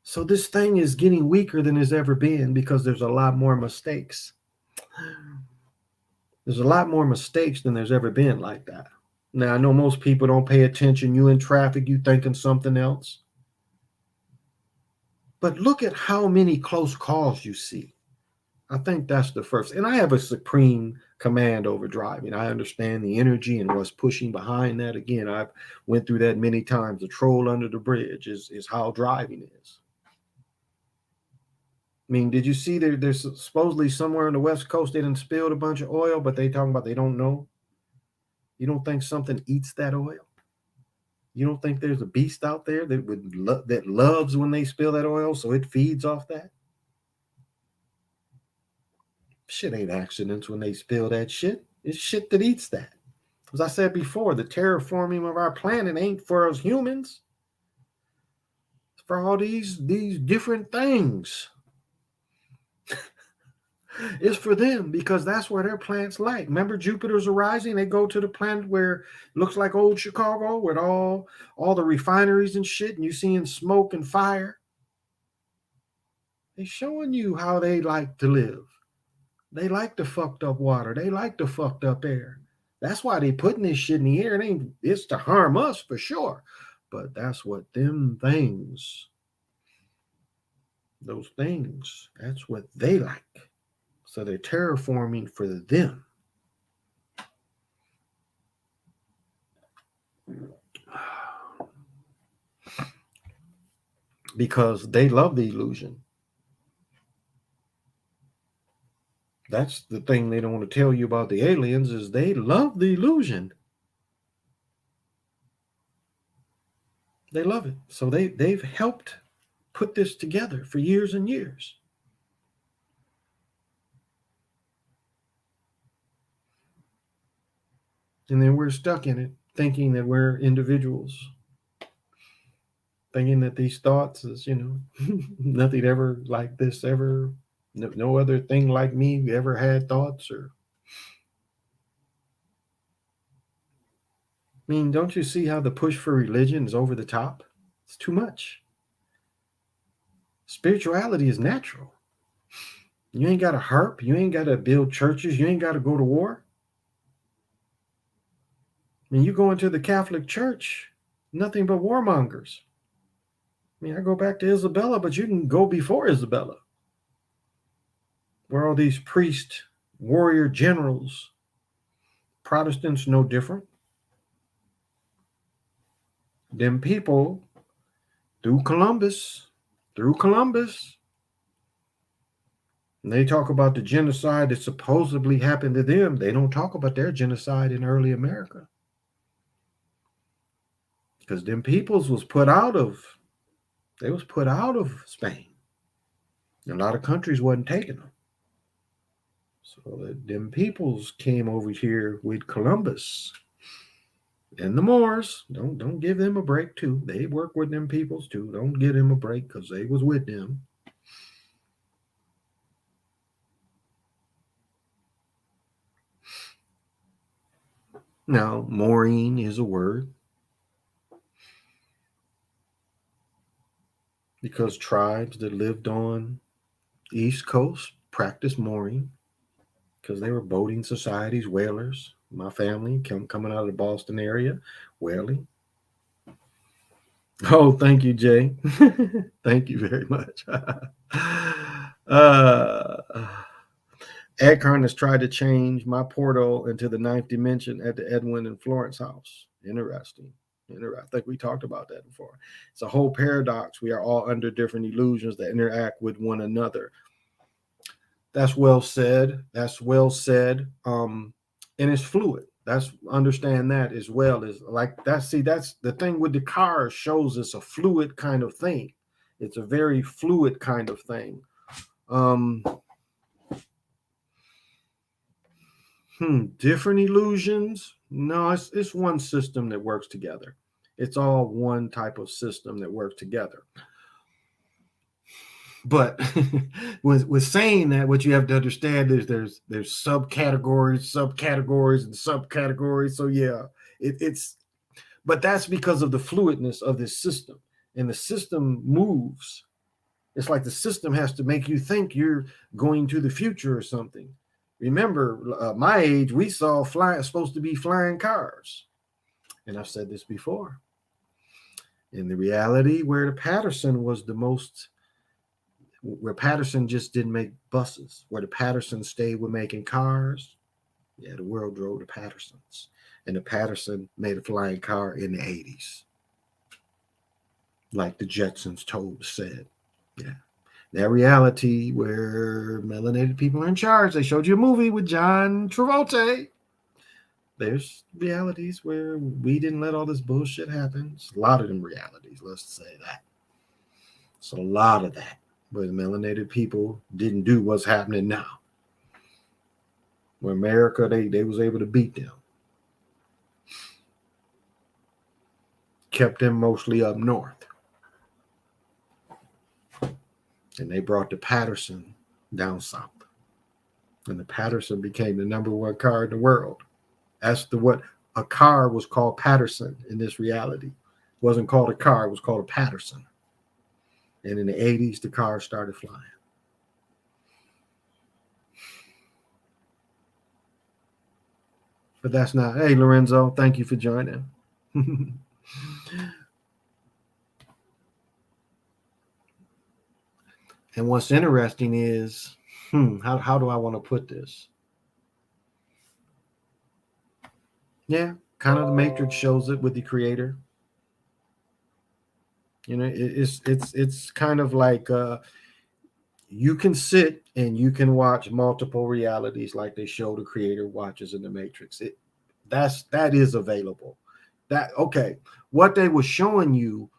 So this thing is getting weaker than it's ever been because there's a lot more mistakes. There's a lot more mistakes than there's ever been like that. Now, I know most people don't pay attention. You in traffic, you thinking something else. But look at how many close calls you see. I think that's the first. And I have a supreme command over driving. I understand the energy and what's pushing behind that. Again, I've went through that many times. The troll under the bridge is how driving is. I mean, did you see there's supposedly somewhere on the West Coast they done spilled a bunch of oil, but they talking about they don't know? You don't think something eats that oil? You don't think there's a beast out there that loves when they spill that oil, so it feeds off that? Shit ain't accidents when they spill that shit. It's shit that eats that. As I said before, the terraforming of our planet ain't for us humans. It's for all these different things. It's for them because that's where their planet's like. Remember Jupiter's arising? They go to the planet where it looks like old Chicago with all the refineries and shit, and you seeing smoke and fire. They're showing you how they like to live. They like the fucked up water. They like the fucked up air. That's why they putting this shit in the air. It's to harm us for sure. But that's what those things, that's what they like. So they're terraforming for them. Because they love the illusion. That's the thing they don't want to tell you about the aliens is they love the illusion. They love it. So they've helped put this together for years and years. And then we're stuck in it, thinking that we're individuals, thinking that these thoughts is, nothing ever like this ever, no other thing like me ever had thoughts or. I mean, don't you see how the push for religion is over the top? It's too much. Spirituality is natural. You ain't got to harp. You ain't got to build churches. You ain't got to go to war. I mean, you go into the Catholic Church, nothing but warmongers. I mean, I go back to Isabella, but you can go before Isabella, where all these priests, warrior generals, Protestants no different. Them people through Columbus, and they talk about the genocide that supposedly happened to them. They don't talk about their genocide in early America. Because them peoples was put out of Spain. A lot of countries wasn't taking them. So them peoples came over here with Columbus and the Moors. Don't give them a break too. They work with them peoples too. Don't give them a break because they was with them. Now, Maureen is a word because tribes that lived on the East Coast practiced mooring because they were boating societies, whalers. My family coming out of the Boston area, whaling. Oh, thank you, Jay. Thank you very much. Eckhart has tried to change my portal into the ninth dimension at the Edwin and Florence house. Interesting. I think we talked about that before. It's a whole paradox. We are all under different illusions that interact with one another. That's well said. And it's fluid. Understand that as well. Is like that. See, that's the thing with the car shows it's a fluid kind of thing. It's a very fluid kind of thing. Um, different illusions? No, it's one system that works together. It's all one type of system that works together. But with saying that, what you have to understand is there's subcategories, and subcategories. So yeah, it's but that's because of the fluidness of this system, and the system moves. It's like the system has to make you think you're going to the future or something. Remember, my age, we saw supposed to be flying cars, and I've said this before. In the reality, where Patterson just didn't make buses, where the Patterson stayed with making cars. Yeah, the world drove the Pattersons, and the Patterson made a flying car in the 80s, like the Jetsons said. Yeah. That reality where melanated people are in charge. They showed you a movie with John Travolta. There's realities where we didn't let all this bullshit happen. It's a lot of them realities, let's say that. It's a lot of that. Where the melanated people didn't do what's happening now. Where America, they was able to beat them. Kept them mostly up north. And they brought the Patterson down south. And the Patterson became the #1 car in the world. As to what a car was called Patterson in this reality. It wasn't called a car, it was called a Patterson. And in the 80s, the car started flying. But that's not, hey, Lorenzo, thank you for joining. And what's interesting is, how do I want to put this? Yeah, kind of the Matrix shows it with the creator. You know, it's kind of like you can sit and you can watch multiple realities like they show the creator watches in the Matrix. That is available. That okay. What they were showing you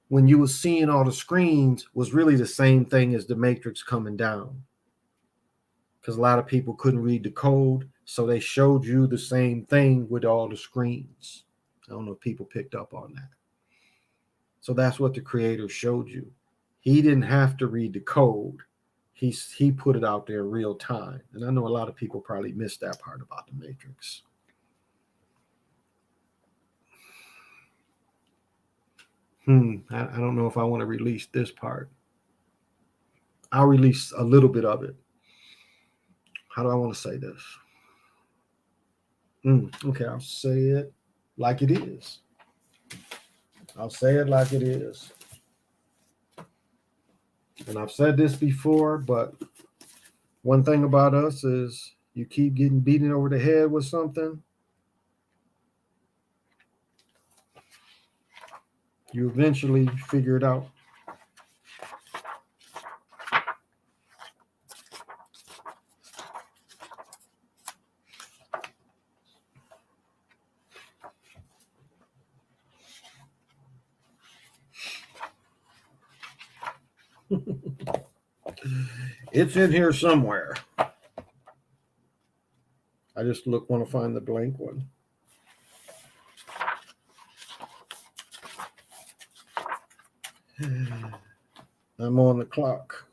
when you were seeing all the screens was really the same thing as the Matrix coming down. Because a lot of people couldn't read the code, so they showed you the same thing with all the screens. I don't know if people picked up on that. So that's what the creator showed you. He didn't have to read the code. He put it out there real time. And I know a lot of people probably missed that part about the Matrix. I don't know if I want to release this part. I'll release a little bit of it. How do I want to say this? Okay, I'll say it like it is. I'll say it like it is. And I've said this before, but one thing about us is you keep getting beaten over the head with something, you eventually figure it out. It's in here somewhere. I just want to find the blank one. I'm on the clock.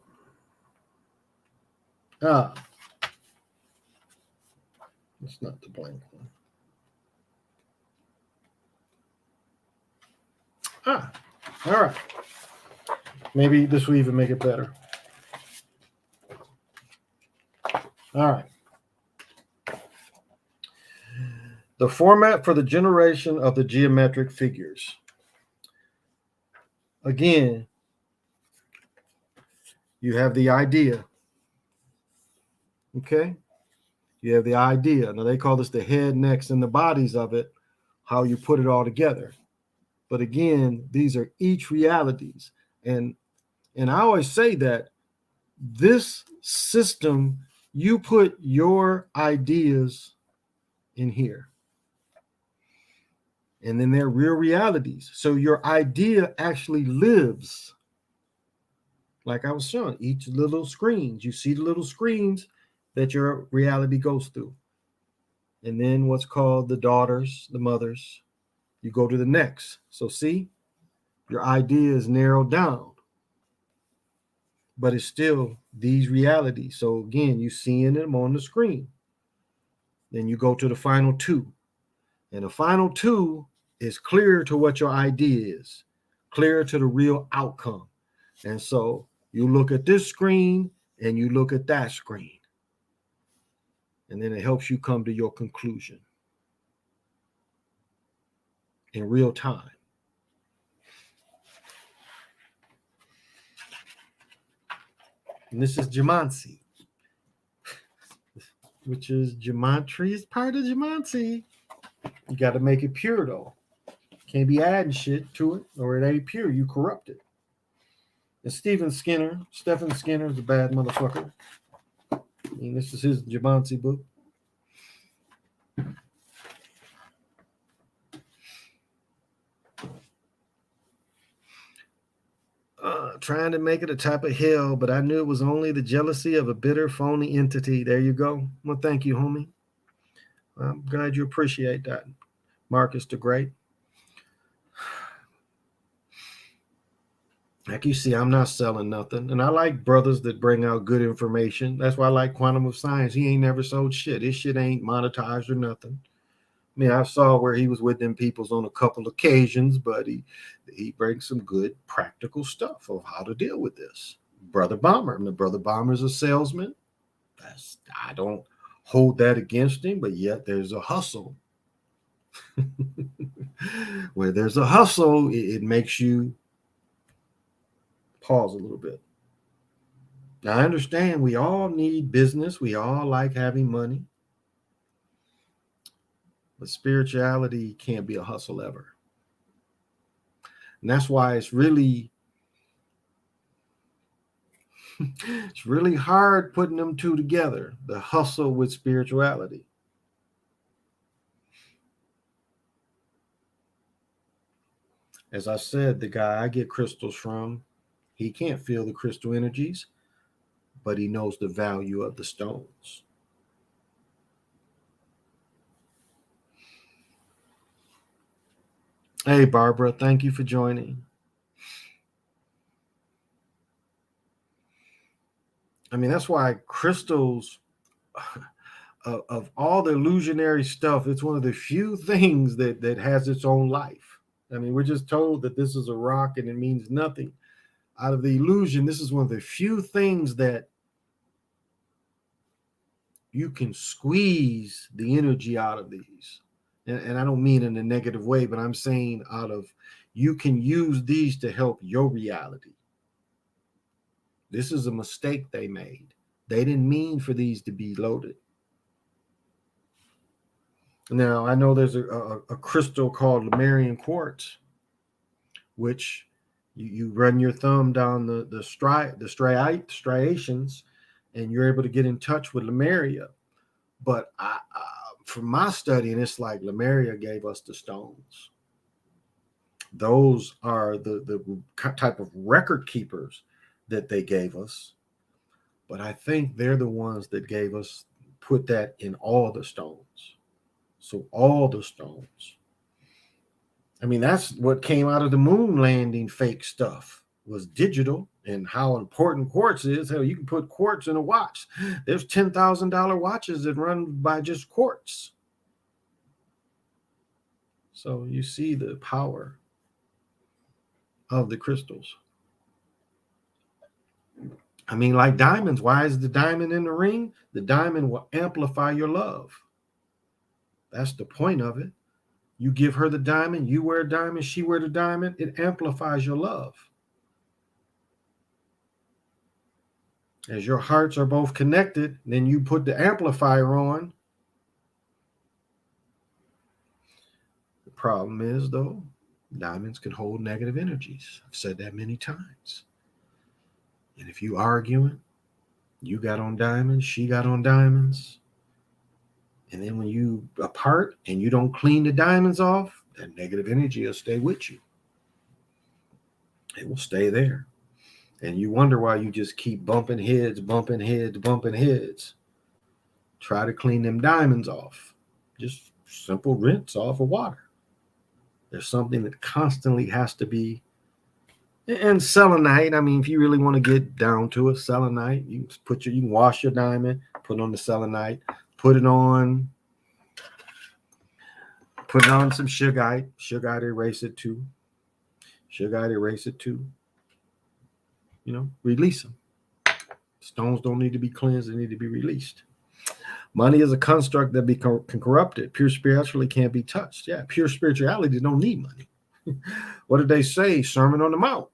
It's not the blank one. All right. Maybe this will even make it better. All right. The format for the generation of the geometric figures. Again, you have the idea. Okay? You have the idea. Now, they call this the head, necks, and the bodies of it, how you put it all together. But again, these are each realities. And I always say that this system, you put your ideas in here. And then they're real realities. So your idea actually lives Like I was showing, each little screens, you see the little screens that your reality goes through. And then what's called the daughters, the mothers, you go to the next. So see, your idea is narrowed down, but it's still these realities. So again, you seeing them on the screen. Then you go to the final two. And the final two is clear to what your idea is, clear to the real outcome. And so you look at this screen and you look at that screen. And then it helps you come to your conclusion in real time. And this is Geomancy, which is geometry is part of Geomancy. You got to make it pure though. Can't be adding shit to it or it ain't pure. You corrupt it. And Stephen Skinner is a bad motherfucker. I mean, this is his Geomancy book. Trying to make it a type of hell, but I knew it was only the jealousy of a bitter, phony entity. There you go. Well, thank you, homie. I'm glad you appreciate that, Marcus the Great. Like you see, I'm not selling nothing. And I like brothers that bring out good information. That's why I like Quantum of Science. He ain't never sold shit. His shit ain't monetized or nothing. I mean, I saw where he was with them peoples on a couple occasions, but he brings some good practical stuff of how to deal with this. Brother Bomber. And the Brother Bomber's a salesman. I don't hold that against him, but yet there's a hustle. Where there's a hustle, it makes you pause a little bit. Now, I understand we all need business. We all like having money. But spirituality can't be a hustle ever. And that's why it's really hard putting them two together, the hustle with spirituality. As I said, the guy I get crystals from, he can't feel the crystal energies, but he knows the value of the stones. Hey, Barbara, thank you for joining. I mean, that's why crystals, of all the illusionary stuff, it's one of the few things that has its own life. I mean, we're just told that this is a rock and it means nothing. Out of the illusion, this is one of the few things that you can squeeze the energy out of these. And I don't mean in a negative way, but I'm saying you can use these to help your reality. This is a mistake they made. They didn't mean for these to be loaded. Now, I know there's a crystal called Lemurian quartz, which you run your thumb down the striations, and you're able to get in touch with Lemuria. But from my studying, it's like Lemuria gave us the stones. Those are the type of record keepers that they gave us. But I think they're the ones that put that in all the stones. So all the stones. I mean, that's what came out of the moon landing fake stuff, was digital, and how important quartz is. Hell, you can put quartz in a watch. There's $10,000 watches that run by just quartz. So you see the power of the crystals. I mean, like diamonds. Why is the diamond in the ring? The diamond will amplify your love. That's the point of it. You give her the diamond, you wear a diamond, she wear the diamond, it amplifies your love. As your hearts are both connected, then you put the amplifier on. The problem is, though, diamonds can hold negative energies. I've said that many times. And if you arguing, you got on diamonds, she got on diamonds, and then when you apart and you don't clean the diamonds off, that negative energy will stay with you. It will stay there. And you wonder why you just keep bumping heads, bumping heads, bumping heads. Try to clean them diamonds off. Just simple rinse off of water. There's something that constantly has to be. And selenite, I mean, if you really want to get down to it, selenite, you can wash your diamond, put on the selenite, put it on some sugarite. Sugarite erase it too. Sugarite erase it too. You know, release them. Stones don't need to be cleansed, they need to be released. Money is a construct that can corrupt it. Pure spirituality can't be touched. Yeah, pure spirituality don't need money. What did they say? Sermon on the Mount.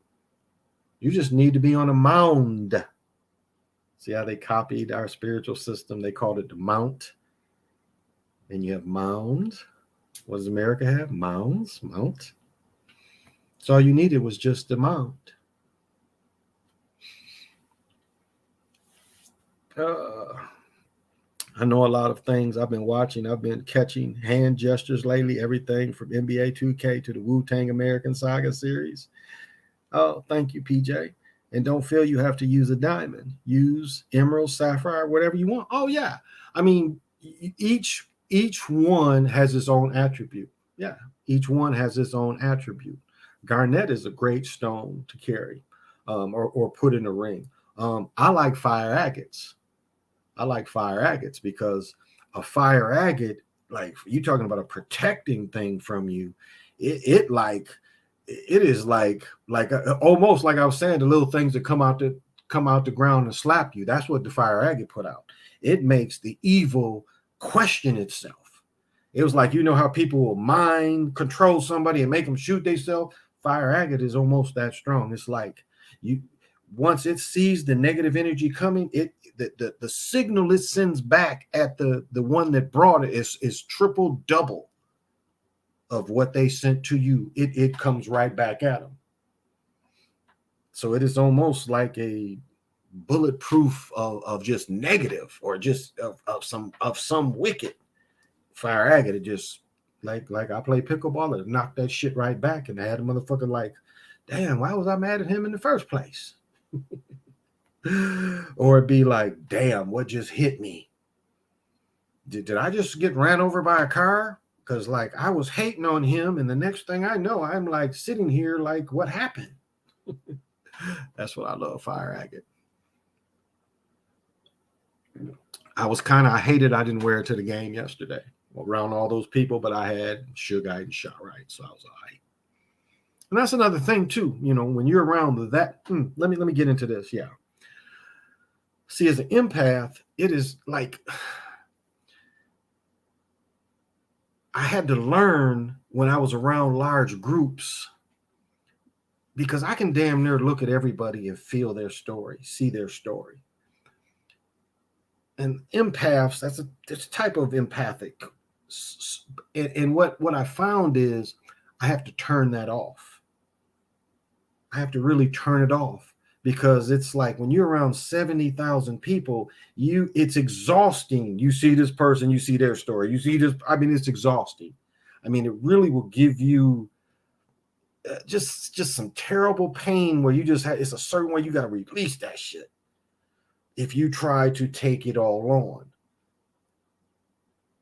You just need to be on a mound. See how they copied our spiritual system? They called it the Mount. And you have mounds. What does America have? Mounds, Mount. So all you needed was just the mount. I know a lot of things I've been watching. I've been catching hand gestures lately, everything from NBA 2K to the Wu-Tang American Saga series. Oh, thank you, PJ. And don't feel you have to use a diamond. Use emerald, sapphire, whatever you want. Oh, yeah. I mean, each one has its own attribute. Yeah, each one has its own attribute. Garnet is a great stone to carry or put in a ring. I like fire agates. I like fire agates because a fire agate, like you talking about a protecting thing from you, it is like almost like I was saying, the little things that come out the ground and slap you. That's what the fire agate put out. It makes the evil question itself. It was like, you know how people will mind control somebody and make them shoot themselves. Fire agate is almost that strong. It's like once it sees the negative energy coming, the signal it sends back at the one that brought it is triple double of what they sent to you. It comes right back at them. So it is almost like a bulletproof of just negative or just of some wicked. Fire agate, it just like I play pickleball, it knocked that shit right back and I had a motherfucker like, damn, why was I mad at him in the first place? Or it'd be like, damn, what just hit me? Did I just get ran over by a car? Because like I was hating on him, and the next thing I know, I'm like sitting here like, what happened? That's what I love, fire agate. I hated I didn't wear it to the game yesterday around all those people, but I had sugarite and shot right, so I was all right. And that's another thing too, you know, when you're around that. Let me get into this. Yeah. See, as an empath, it is like I had to learn when I was around large groups, because I can damn near look at everybody and feel their story, see their story. And empaths, that's a type of empathic. And what I found is I have to turn that off. I have to really turn it off, because it's like when you're around 70,000 people, it's exhausting. You see this person, you see their story, you see this. I mean, it's exhausting. I mean, it really will give you just some terrible pain where you just it's a certain way you got to release that shit if you try to take it all on.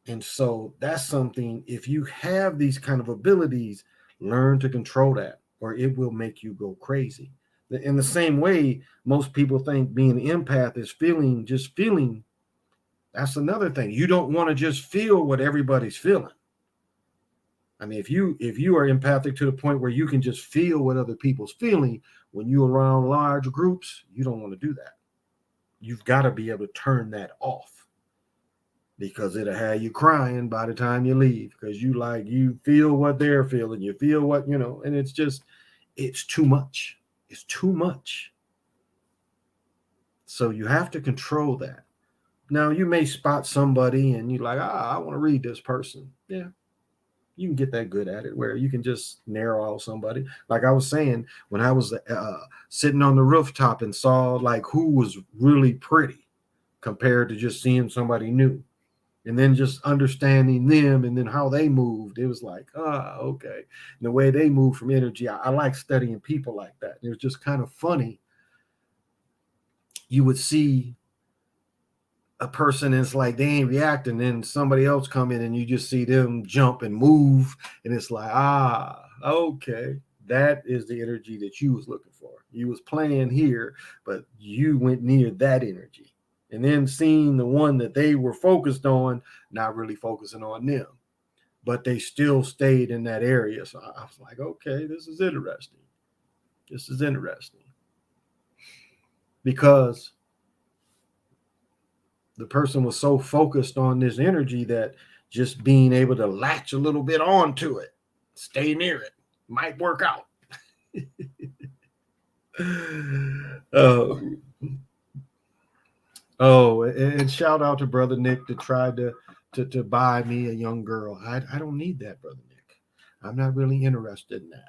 And so that's something, if you have these kind of abilities, learn to control that, or it will make you go crazy. In the same way, most people think being an empath is just feeling. That's another thing. You don't want to just feel what everybody's feeling. I mean, if you are empathic to the point where you can just feel what other people's feeling, when you're around large groups, you don't want to do that. You've got to be able to turn that off, because it'll have you crying by the time you leave, because you feel what they're feeling, you feel what, you know, and it's too much. It's too much. So you have to control that. Now, you may spot somebody and you're like, I want to read this person. Yeah, you can get that good at it, where you can just narrow out somebody. Like I was saying, when I was sitting on the rooftop and saw like who was really pretty compared to just seeing somebody new, and then just understanding them and then how they moved, it was like, okay. And the way they move from energy, I like studying people like that. It was just kind of funny you would see a person is like they ain't reacting, then somebody else come in and you just see them jump and move, and it's like, okay, that is the energy that you was looking for. You was playing here, but you went near that energy, and then seeing the one that they were focused on, not really focusing on them, but they still stayed in that area. So I was like, okay, this is interesting. This is interesting because the person was so focused on this energy that just being able to latch a little bit onto it, stay near it, might work out. And shout out to Brother Nick that tried to buy me a young girl. I don't need that, Brother Nick. I'm not really interested in that.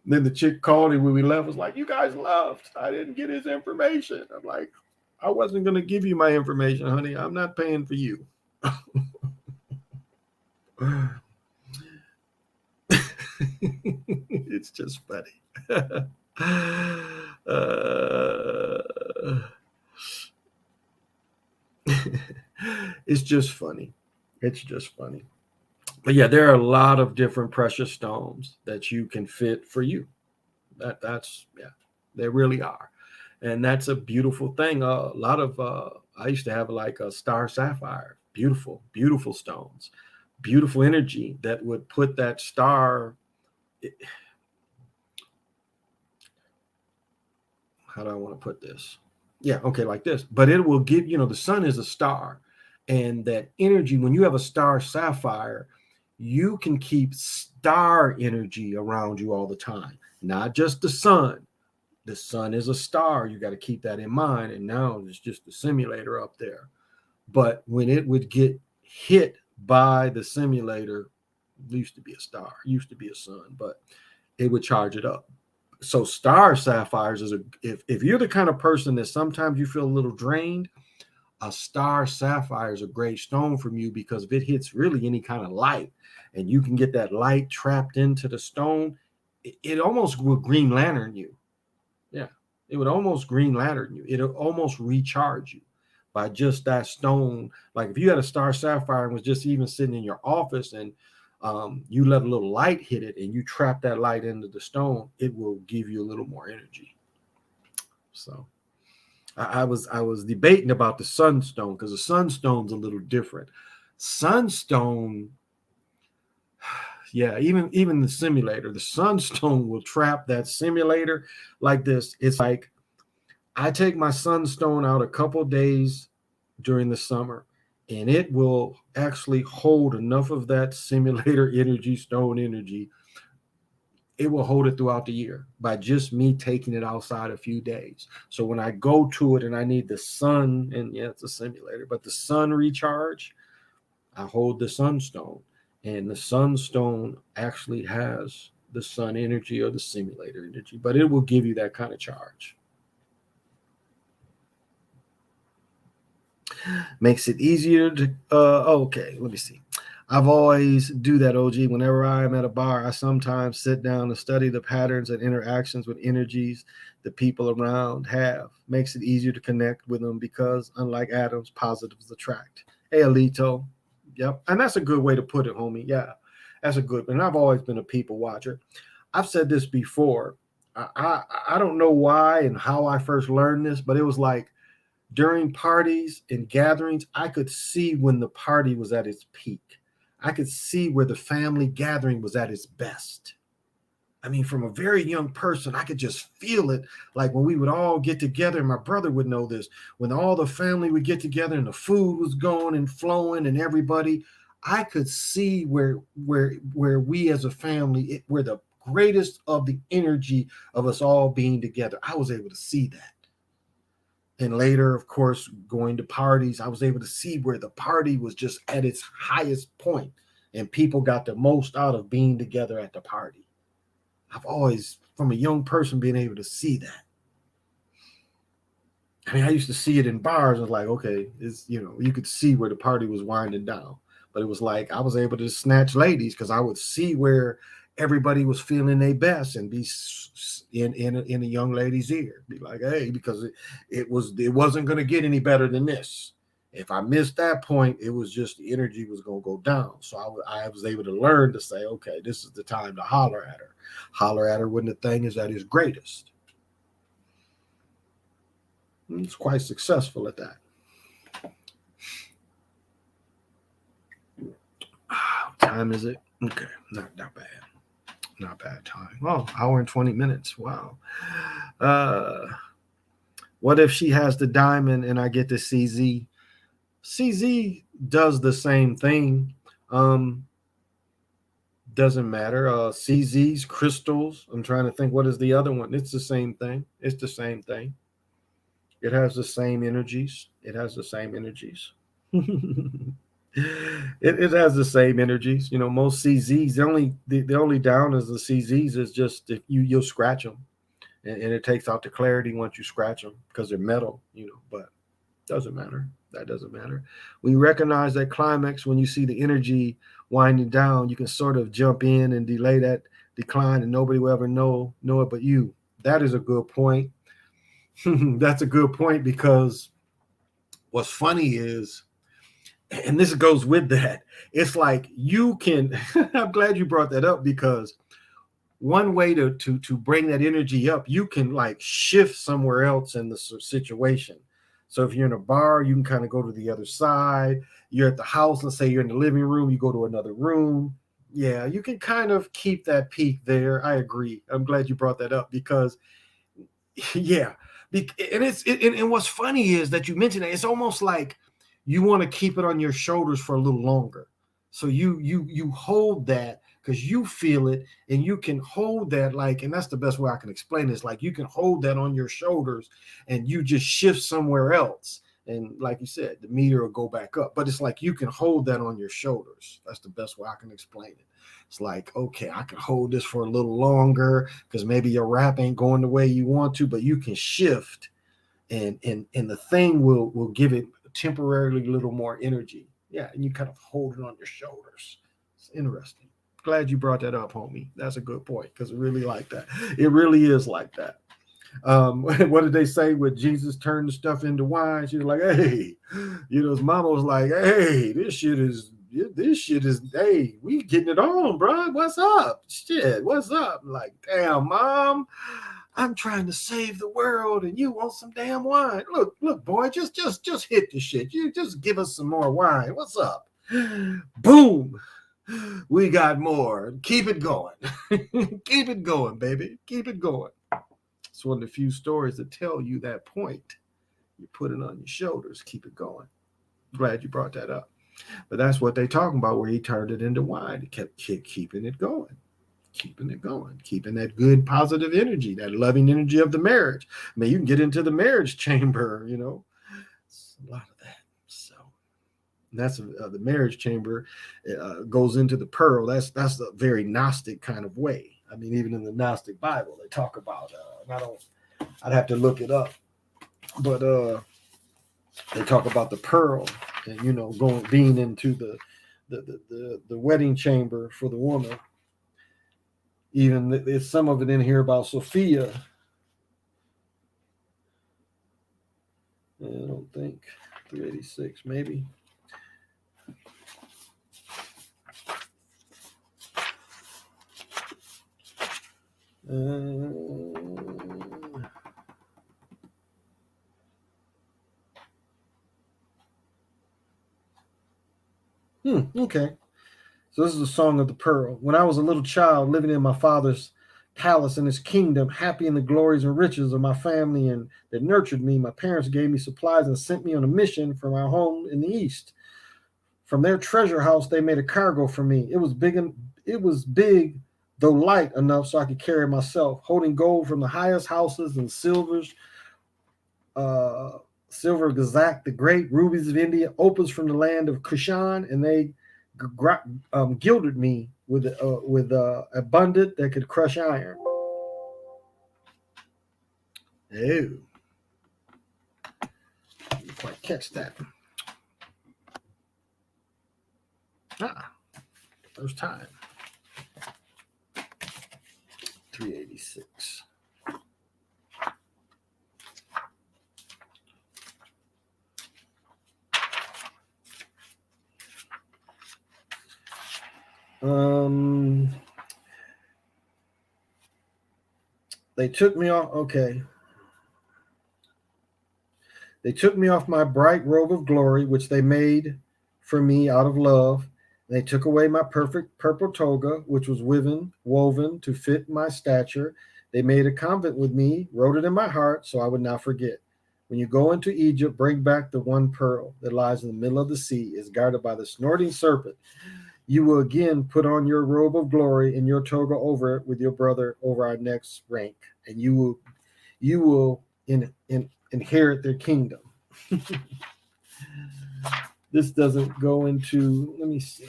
Then the chick called him when we left, was like, you guys left. I didn't get his information. I'm like, I wasn't going to give you my information, honey. I'm not paying for you. It's just funny. It's just funny. It's just funny. But yeah, there are a lot of different precious stones that you can fit for you. That's there really are. And that's a beautiful thing. A lot of I used to have like a star sapphire, beautiful, beautiful stones, beautiful energy that would put that star. How do I want to put this? Yeah, okay, like this. But it will give, the sun is a star, and that energy, when you have a star sapphire, you can keep star energy around you all the time, not just the sun. The sun is a star. You got to keep that in mind. And now it's just the simulator up there. But when it would get hit by the simulator, it used to be a star, used to be a sun, but it would charge it up. So star sapphires is if you're the kind of person that sometimes you feel a little drained, a star sapphire is a great stone from you, because if it hits really any kind of light and you can get that light trapped into the stone, it almost will Green Lantern you. Yeah, it would almost Green Lantern you. It'll almost recharge you by just that stone. Like if you had a star sapphire and was just even sitting in your office and you let a little light hit it and you trap that light into the stone, it will give you a little more energy. So I was debating about the sunstone, because the sunstone's a little different. Sunstone, yeah, even the simulator, the sunstone will trap that simulator like this. It's like I take my sunstone out a couple days during the summer, and it will actually hold enough of that simulator energy, stone energy. It will hold it throughout the year by just me taking it outside a few days. So when I go to it and I need the sun, and yeah, it's a simulator, but the sun recharge, I hold the sunstone, and the sunstone actually has the sun energy or the simulator energy, but it will give you that kind of charge. Makes it easier to okay, let me see. I've always do that, OG. Whenever I am at a bar, I sometimes sit down and study the patterns and interactions with energies the people around have. Makes it easier to connect with them, because unlike atoms, positives attract. Hey, Alito. Yep. And that's a good way to put it, homie. Yeah, that's a good one. And I've always been a people watcher. I've said this before. I don't know why and how I first learned this, but it was like during parties and gatherings, I could see when the party was at its peak. I could see where the family gathering was at its best. I mean, from a very young person, I could just feel it. Like when we would all get together, and my brother would know this, when all the family would get together and the food was going and flowing and everybody, I could see where we as a family, where the greatest of the energy of us all being together. I was able to see that. And later, of course, going to parties, I was able to see where the party was just at its highest point and people got the most out of being together at the party. I've always, from a young person, been able to see that. I mean, I used to see it in bars. I was like, okay, you could see where the party was winding down. But it was like I was able to snatch ladies because I would see where everybody was feeling their best and be in a young lady's ear, be like, hey, because it wasn't going to get any better than this. If I missed that point, it was just the energy was going to go down. So I was able to learn to say, okay, this is the time to holler at her when the thing is at its greatest. And it's quite successful at that. What time is it? Okay, not bad. Not bad time. Oh, hour and 20 minutes. Wow. What if she has the diamond and I get the CZ? CZ does the same thing. Doesn't matter. CZs, crystals. I'm trying to think, what is the other one? It's the same thing. It's the same thing. It has the same energies. It has the same energies. It has the same energies. Most CZs, the only down is the CZs is just if you'll scratch them, and it takes out the clarity once you scratch them because they're metal. But doesn't matter. That doesn't matter. We recognize that climax when you see the energy winding down. You can sort of jump in and delay that decline, and nobody will ever know it but you. That is a good point. That's a good point, because what's funny is, and this goes with that, it's like you can I'm glad you brought that up, because one way to bring that energy up, you can like shift somewhere else in the situation. So if you're in a bar, you can kind of go to the other side. You're at the house, let's say you're in the living room, you go to another room. Yeah, you can kind of keep that peak there. I agree. I'm glad you brought that up, because yeah, and what's funny is that you mentioned it. It's almost like you want to keep it on your shoulders for a little longer. So you hold that because you feel it, and you can hold that, like, and that's the best way I can explain this. Like, you can hold that on your shoulders and you just shift somewhere else. And like you said, the meter will go back up. But it's like you can hold that on your shoulders. That's the best way I can explain it. It's like, okay, I can hold this for a little longer because maybe your rap ain't going the way you want to, but you can shift, and the thing will give it temporarily a little more energy. Yeah, and you kind of hold it on your shoulders. It's interesting. Glad you brought that up, homie. That's a good point, because it really like that. It really is like that. What did they say when Jesus turned the stuff into wine? She was like, hey, his mama was like, hey, this shit is, hey, we getting it on, bro. What's up? Shit, what's up? Like, damn, mom, I'm trying to save the world and you want some damn wine. Look, boy, just hit the shit. You just give us some more wine. What's up? Boom. We got more. Keep it going. Keep it going, baby. Keep it going. It's one of the few stories that tell you that point. You put it on your shoulders. Keep it going. Glad you brought that up. But that's what they're talking about, where he turned it into wine. He kept keeping it going. Keeping it going. Keeping that good, positive energy, that loving energy of the marriage. I mean, you can get into the marriage chamber, It's a lot of that. So that's the marriage chamber goes into the pearl. That's a very Gnostic kind of way. I mean, even in the Gnostic Bible, they talk about. I'd have to look it up, but they talk about the pearl, and being into the wedding chamber for the woman. Even there's some of it in here about Sophia. I don't think 386, maybe. Okay. So this is the Song of the Pearl. When I was a little child living in my father's palace in his kingdom, happy in the glories and riches of my family and that nurtured me, my parents gave me supplies and sent me on a mission from our home in the east. From their treasure house, they made a cargo for me. It was big, though light enough so I could carry it myself, holding gold from the highest houses and silver Gazak the Great, rubies of India, opals from the land of Kushan, and they gilded me with abundant that could crush iron. Oh, didn't quite catch that. First time. 386. They took me off. Okay. They took me off my bright robe of glory, which they made for me out of love. They took away my perfect purple toga, which was woven to fit my stature. They made a convent with me, wrote it in my heart, so I would not forget. When you go into Egypt, bring back the one pearl that lies in the middle of the sea, is guarded by the snorting serpent. You will again put on your robe of glory and your toga over it with your brother over our next rank, and you will inherit their kingdom. This doesn't go into, let me see.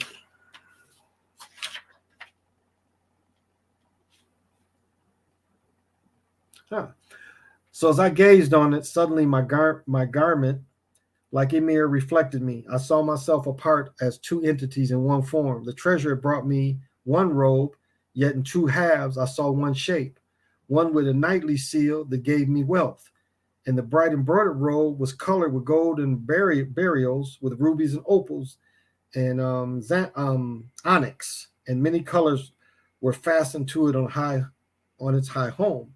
So as I gazed on it, suddenly my garment, like a mirror, reflected me. I saw myself apart as two entities in one form. The treasure had brought me one robe, yet in two halves I saw one shape, one with a knightly seal that gave me wealth. And the bright embroidered robe was colored with gold and beryls, with rubies and opals and onyx, and many colors were fastened to it on its high home.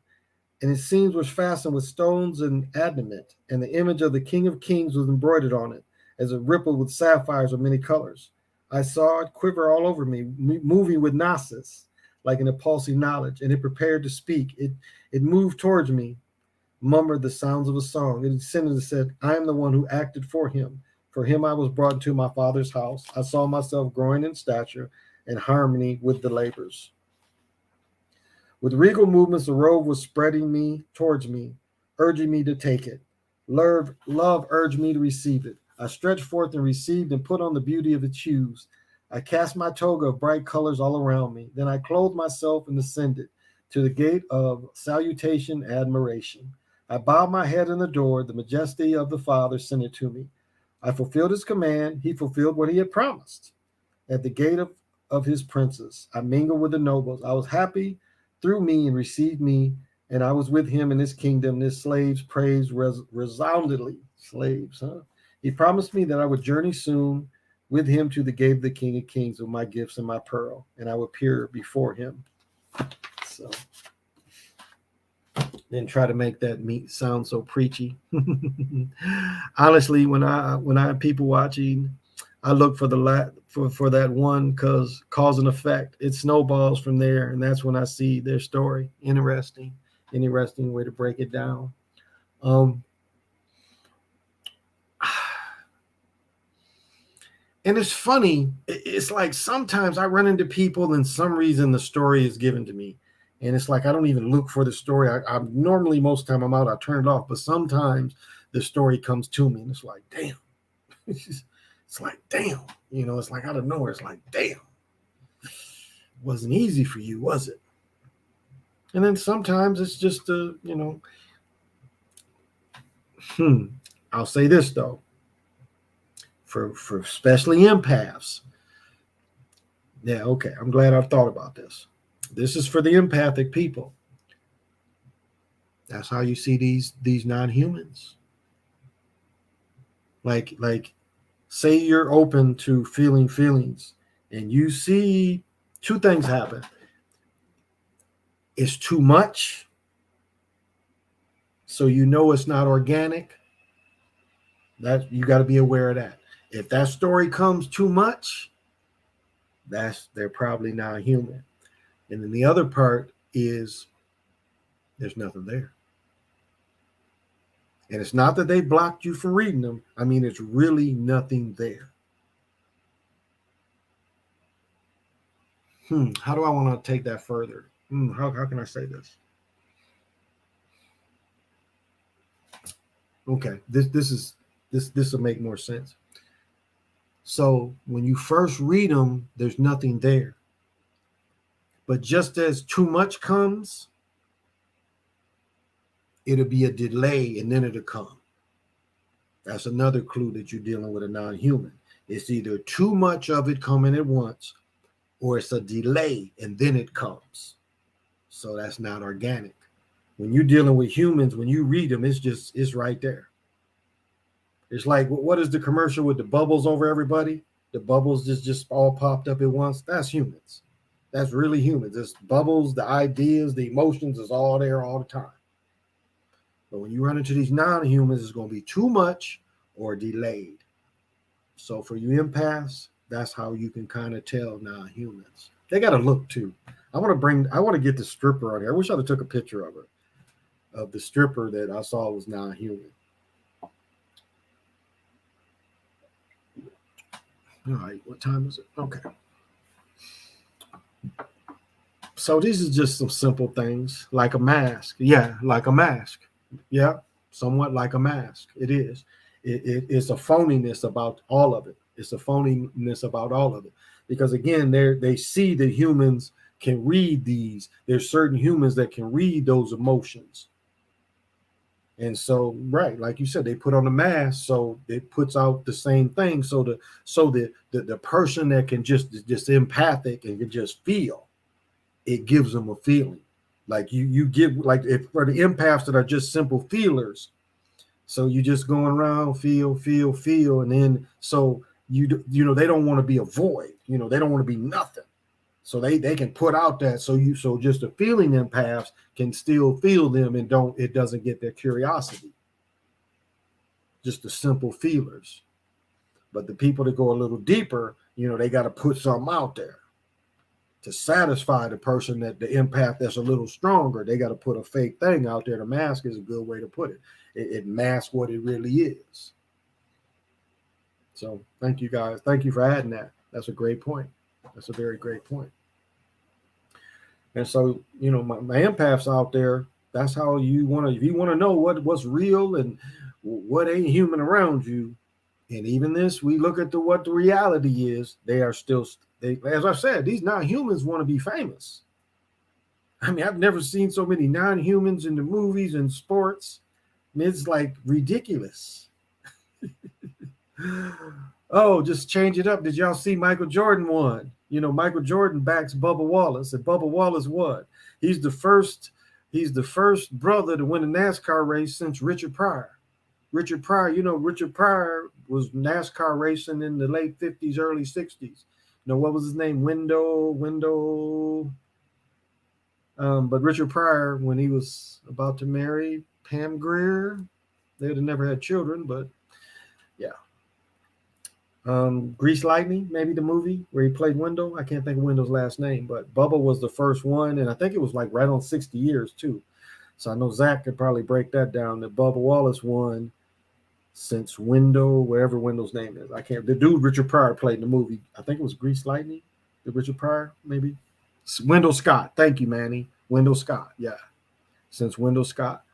And its seams was fastened with stones and adamant, and the image of the King of Kings was embroidered on it, as it rippled with sapphires of many colors. I saw it quiver all over me, moving with gnosis, like an impulsive knowledge, and it prepared to speak. It moved towards me, murmured the sounds of a song. It descended and said, I am the one who acted for him. For him I was brought into my father's house. I saw myself growing in stature and harmony with the labors. With regal movements, the robe was spreading me towards me, urging me to take it. Love urged me to receive it. I stretched forth and received and put on the beauty of its hues. I cast my toga of bright colors all around me. Then I clothed myself and ascended to the gate of salutation, admiration. I bowed my head in the door. The majesty of the Father sent it to me. I fulfilled his command. He fulfilled what he had promised. At the gate of his princes, I mingled with the nobles. I was happy through me and received me, and I was with him in his kingdom. His slaves praised resoundingly. Slaves, huh? He promised me that I would journey soon with him to the gate of the King of Kings with my gifts and my pearl, and I would appear before him. So didn't try to make that sound so preachy. Honestly, when I have people watching, I look for for that one cause and effect. It snowballs from there, and that's when I see their story. Interesting way to break it down. And it's funny. It's like sometimes I run into people, and some reason the story is given to me. And it's like I don't even look for the story. I normally, most of the time I'm out, I turn it off. But sometimes the story comes to me, and it's like, damn. It's like, damn. It's like out of nowhere. It's like, damn. It wasn't easy for you, was it? And then sometimes it's just, I'll say this, though. For especially empaths. Yeah, okay. I'm glad I've thought about this. This is for the empathic people. That's how you see these non-humans. Like say you're open to feeling feelings and you see two things happen. It's too much, so it's not organic. That you got to be aware of that. If that story comes too much, they're probably not human. And then the other part is there's nothing there. And it's not that they blocked you from reading them. I mean, it's really nothing there. How do I want to take that further? How can I say this? Okay, this will make more sense. So when you first read them, there's nothing there. But just as too much comes, it'll be a delay and then it'll come. That's another clue that you're dealing with a non-human. It's either too much of it coming at once, or it's a delay and then it comes. So that's not organic. When you're dealing with humans, when you read them, it's right there. It's like, what is the commercial with the bubbles over everybody? The bubbles just all popped up at once. That's humans. That's really humans. It's bubbles, the ideas, the emotions is all there all the time. But when you run into these non-humans, it's going to be too much or delayed. So for you empaths, that's how you can kind of tell non-humans. They got to look too. I want to get the stripper on here. I wish I'd have took a picture of her, of the stripper that I saw was non-human. All right, what time is it? Okay. So these are just some simple things, like a mask. Yeah, like a mask. Yeah, somewhat like a mask. It is. It's a phoniness about all of it. It's a phoniness about all of it. Because again, they see that humans can read these. There's certain humans that can read those emotions. And so, right, like you said, they put on a mask, so it puts out the same thing. So the person that can just empathic and can just feel, it gives them a feeling. Like you give, like, if for the empaths that are just simple feelers, so you just going around feel, and then so you know they don't want to be a void. You know, they don't want to be nothing. So they can put out that, so just the feeling empaths can still feel them and it doesn't get their curiosity. Just the simple feelers. But the people that go a little deeper, you know, they got to put something out there to satisfy the person, that the empath that's a little stronger. They got to put a fake thing out there. The mask is a good way to put it. It masks what it really is. So thank you guys. Thank you for adding that. That's a great point. That's a very great point. And so, you know, my empaths out there, that's how you want to, if you want to know what's real and what ain't human around you. And even this, we look at what the reality is. They are still, as I said, these non-humans want to be famous. I mean, I've never seen so many non-humans in the movies and sports. I mean, it's like ridiculous. Oh, just change it up. Did y'all see Michael Jordan won? You know, Michael Jordan backs Bubba Wallace, and Bubba Wallace won. He's the first brother to win a NASCAR race since Richard Pryor. Richard Pryor, you know, Richard Pryor was NASCAR racing in the late 50s, early 60s. You know, what was his name? But Richard Pryor, when he was about to marry Pam Grier, they'd have never had children, but yeah. Grease Lightning, maybe the movie where he played Wendell. I can't think of Wendell's last name, but Bubba was the first one, and I think it was like right on 60 years too. So I know Zach could probably break that down, that Bubba Wallace won since Wendell, wherever Wendell's name is. I can't. The dude Richard Pryor played in the movie. I think it was Grease Lightning. The Richard Pryor, maybe. Wendell Scott. Thank you, Manny. Wendell Scott. Yeah. Since Wendell Scott.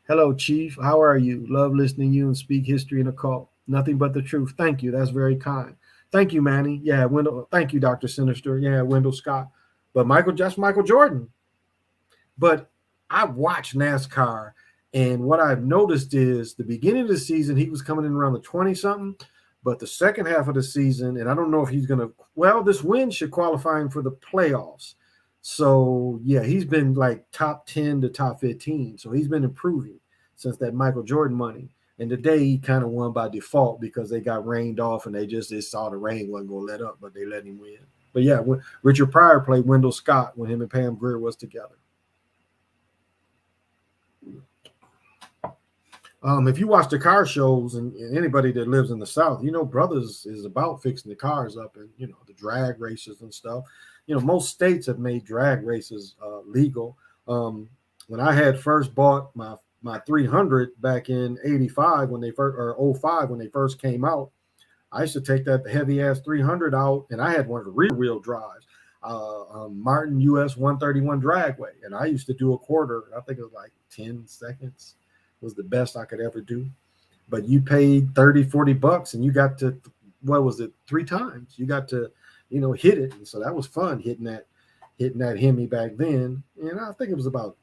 Hello, Chief. How are you? Love listening to you and speak history and occult. Nothing but the truth. Thank you. That's very kind. Thank you, Manny. Yeah, Wendell. Thank you, Dr. Sinister. Yeah, Wendell Scott. But that's Michael Jordan. But I watched NASCAR, and what I've noticed is the beginning of the season, he was coming in around the 20-something, but the second half of the season, and I don't know if he's going to, well, this win should qualify him for the playoffs. So, yeah, he's been like top 10 to top 15. So he's been improving since that Michael Jordan money. And today he kind of won by default because they got rained off and they saw the rain wasn't going to let up, but they let him win. But yeah, when Richard Pryor played Wendell Scott when him and Pam Grier was together. If you watch the car shows and anybody that lives in the South, you know, Brothers is about fixing the cars up and, you know, the drag races and stuff. You know, most states have made drag races legal. When I had first bought my 300 back in 85 when they first, or 05 when they first came out, I used to take that heavy ass 300 out, and I had one of the rear wheel drives, Martin US 131 dragway, and I used to do a quarter. I think it was like 10 seconds was the best I could ever do. But you paid $30-40 and you got to, what was it, 3 times? You got to, you know, hit it. And so that was fun hitting that Hemi back then. And I think it was about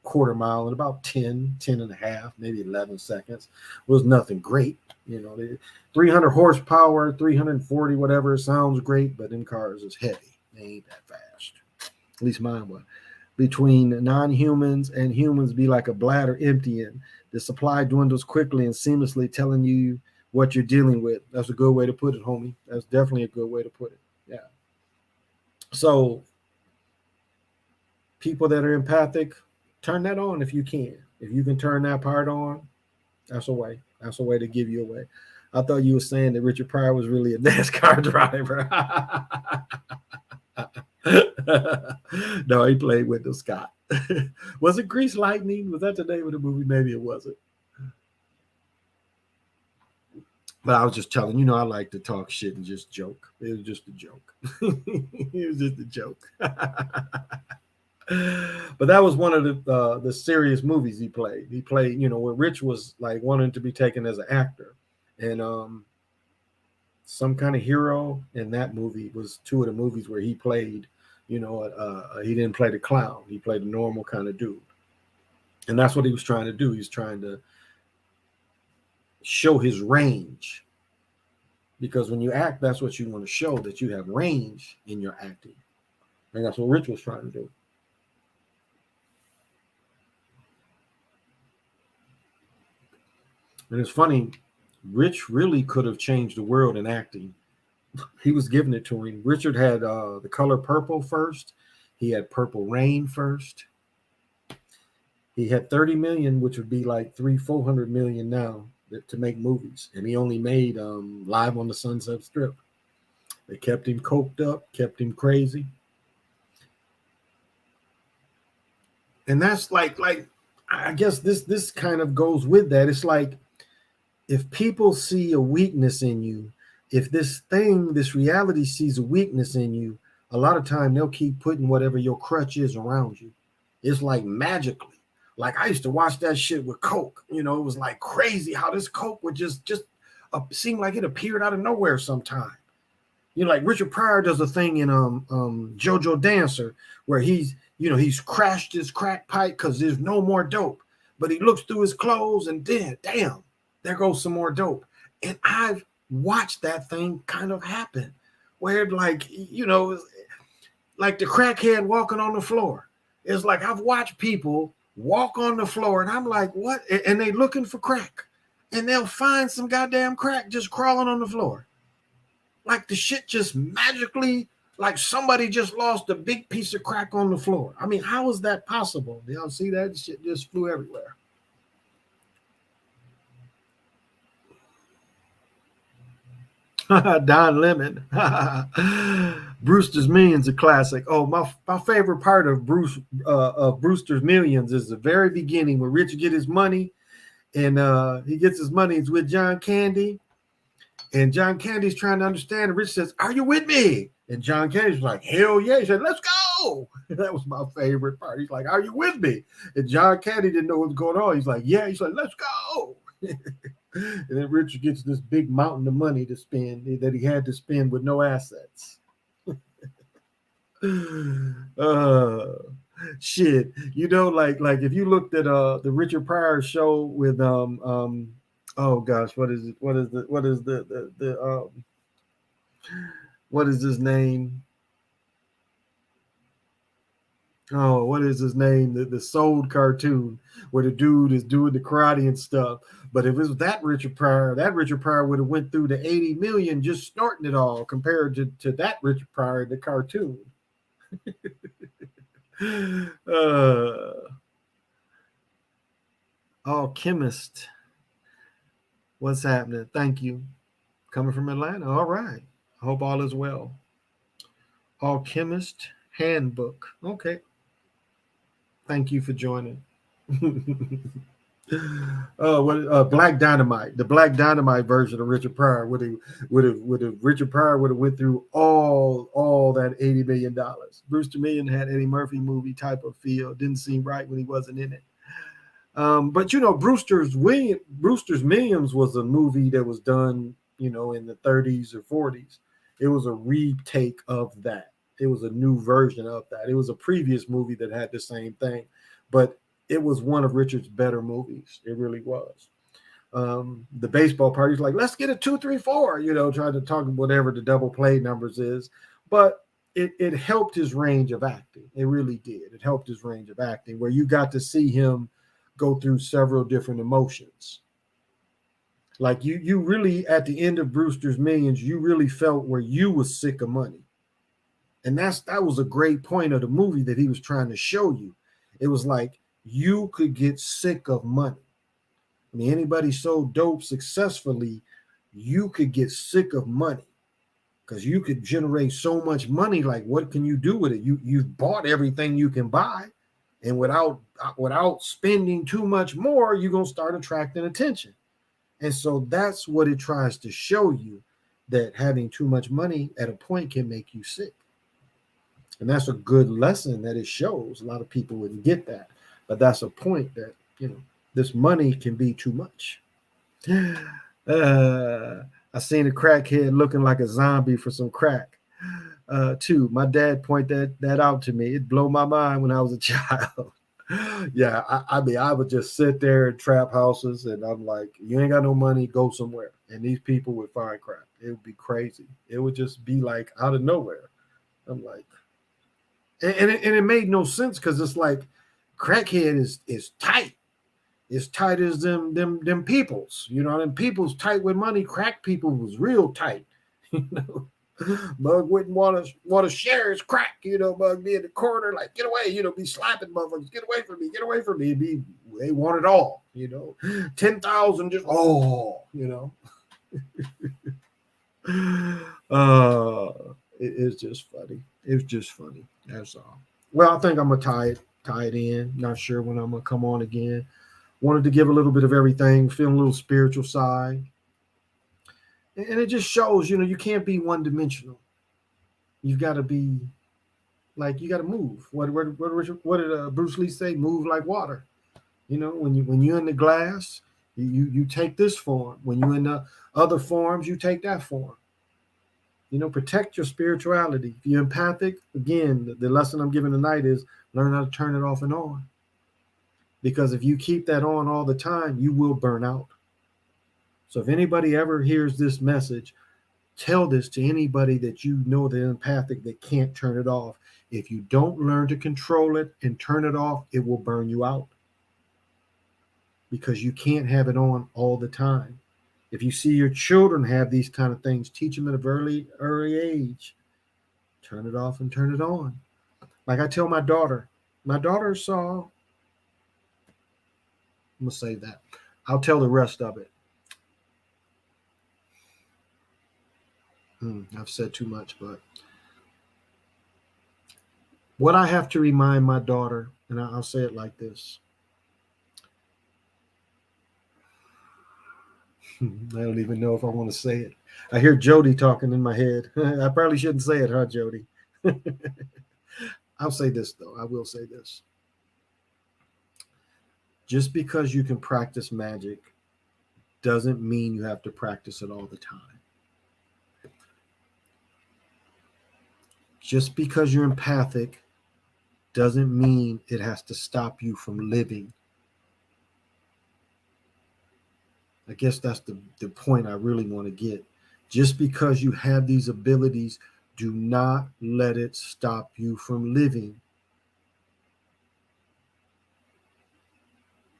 quarter mile in about 10 and a half, maybe 11 seconds. It was nothing great. You know, 300 horsepower, 340, whatever. It sounds great, but in cars is heavy. They ain't that fast. At least mine was. between non-humans and humans be like a bladder emptying. The supply dwindles quickly and seamlessly, telling you what you're dealing with. That's a good way to put it, homie. That's definitely a good way to put it. Yeah. So people that are empathic, turn that on if you can. If you can turn that part on, that's a way. That's a way to give you away. I thought you were saying that Richard Pryor was really a NASCAR driver. No, he played Wendell Scott. Was it Grease Lightning? Was that the name of the movie? Maybe it wasn't. But I was just telling I like to talk shit and just joke. It was just a joke. It was just a joke. But that was one of the serious movies he played. He played, where Rich was like wanting to be taken as an actor, and some kind of hero in that movie was two of the movies where he played. He didn't play the clown. He played a normal kind of dude, and that's what he was trying to do. He's trying to show his range, because when you act, that's what you want to show, that you have range in your acting, and that's what Rich was trying to do. And it's funny, Rich really could have changed the world in acting. He was giving it to him. Richard had The Color Purple first. He had Purple Rain first. He had 30 million, which would be like 400 million now to make movies. And he only made Live on the Sunset Strip. They kept him coked up, kept him crazy. And that's like I guess this kind of goes with that. It's like, if people see a weakness in you, if this reality sees a weakness in you, a lot of time they'll keep putting whatever your crutch is around you. It's like magically. Like I used to watch that shit with Coke. It was like crazy how this Coke would just seem like it appeared out of nowhere sometime. Like Richard Pryor does a thing in JoJo Dancer where he's crashed his crack pipe because there's no more dope. But he looks through his clothes and then, damn, there goes some more dope. And I've watched that thing kind of happen where like the crackhead walking on the floor. It's like I've watched people walk on the floor and I'm like, what? And they looking for crack. And they'll find some goddamn crack just crawling on the floor. Like the shit just magically, like somebody just lost a big piece of crack on the floor. I mean, how is that possible? Y'all see that? Shit just flew everywhere. Don Lemon. Brewster's Millions, a classic. Oh, my favorite part of Brewster's Millions is the very beginning where Richard get his money, and he gets his money. It's with John Candy, and John Candy's trying to understand. And Rich says, "Are you with me?" And John Candy's like, "Hell yeah!" He said, "Let's go." That was my favorite part. He's like, "Are you with me?" And John Candy didn't know what was going on. He's like, "Yeah." He's like, "Let's go." And then Richard gets this big mountain of money to spend that he had to spend with no assets. Shit, like if you looked at the Richard Pryor show with oh gosh, what is his name? Oh, what is his name? The Soul cartoon where the dude is doing the karate and stuff. But if it was that Richard Pryor would have went through the 80 million just snorting it all compared to that Richard Pryor in the cartoon. Alchemist. What's happening? Thank you. Coming from Atlanta. All right. I hope all is well. Alchemist Handbook. Okay. Thank you for joining. Black Dynamite, the Black Dynamite version of Richard Pryor would have Richard Pryor would have went through all that $80 million. Brewster Million had Eddie Murphy movie type of feel. Didn't seem right when he wasn't in it. But Brewster's Millions was a movie that was done, in the 30s or 40s. It was a retake of that. It was a new version of that. It was a previous movie that had the same thing, but it was one of Richard's better movies. It really was. The baseball party's like, let's get a 2, 3, 4, trying to talk whatever the double play numbers is. But it helped his range of acting. It really did. It helped his range of acting, where you got to see him go through several different emotions. Like you really, at the end of Brewster's Millions, you really felt where you was sick of money. And that was a great point of the movie that he was trying to show you. It was like you could get sick of money. I mean, anybody sold dope successfully, you could get sick of money because you could generate so much money. Like, what can you do with it? You've bought everything you can buy, and without spending too much more, you're gonna start attracting attention. And so that's what it tries to show you, that having too much money at a point can make you sick. And that's a good lesson that it shows. A lot of people wouldn't get that, but that's a point that, this money can be too much. I seen a crackhead looking like a zombie for some crack. Too. My dad pointed that out to me. It blew my mind when I was a child. Yeah, I mean, I would just sit there in trap houses, and I'm like, you ain't got no money, go somewhere. And these people would find crack. It would be crazy. It would just be like out of nowhere. I'm like, and it made no sense, because it's like crackhead is tight. It's tight as them peoples. Them peoples tight with money. Crack people was real tight. Mug wouldn't want to share his crack. Mug be in the corner like, get away. Be slapping motherfuckers. Get away from me. Get away from me. They want it all. 10,000 just It's just funny. It's just funny. That's all. Well, I think I'm gonna tie it in. Not sure when I'm gonna come on again. Wanted to give a little bit of everything, feeling a little spiritual side. And it just shows, you can't be one dimensional. You've got to be like, you got to move. What did Bruce Lee say? Move like water. When you're in the glass, you take this form. When you're in the other forms, you take that form. Protect your spirituality. If you're empathic, again, the lesson I'm giving tonight is learn how to turn it off and on. Because if you keep that on all the time, you will burn out. So if anybody ever hears this message, tell this to anybody that they're empathic, that can't turn it off. If you don't learn to control it and turn it off, it will burn you out. Because you can't have it on all the time. If you see your children have these kind of things, teach them at a very early age. Turn it off and turn it on. Like I tell my daughter saw, I'm going to say that. I'll tell the rest of it. I've said too much, but what I have to remind my daughter, and I'll say it like this. I don't even know if I want to say it. I hear Jody talking in my head. I probably shouldn't say it, huh, Jody? I'll say this, though. I will say this. Just because you can practice magic doesn't mean you have to practice it all the time. Just because you're empathic doesn't mean it has to stop you from living. I guess that's the point I really want to get. Just because you have these abilities, do not let it stop you from living.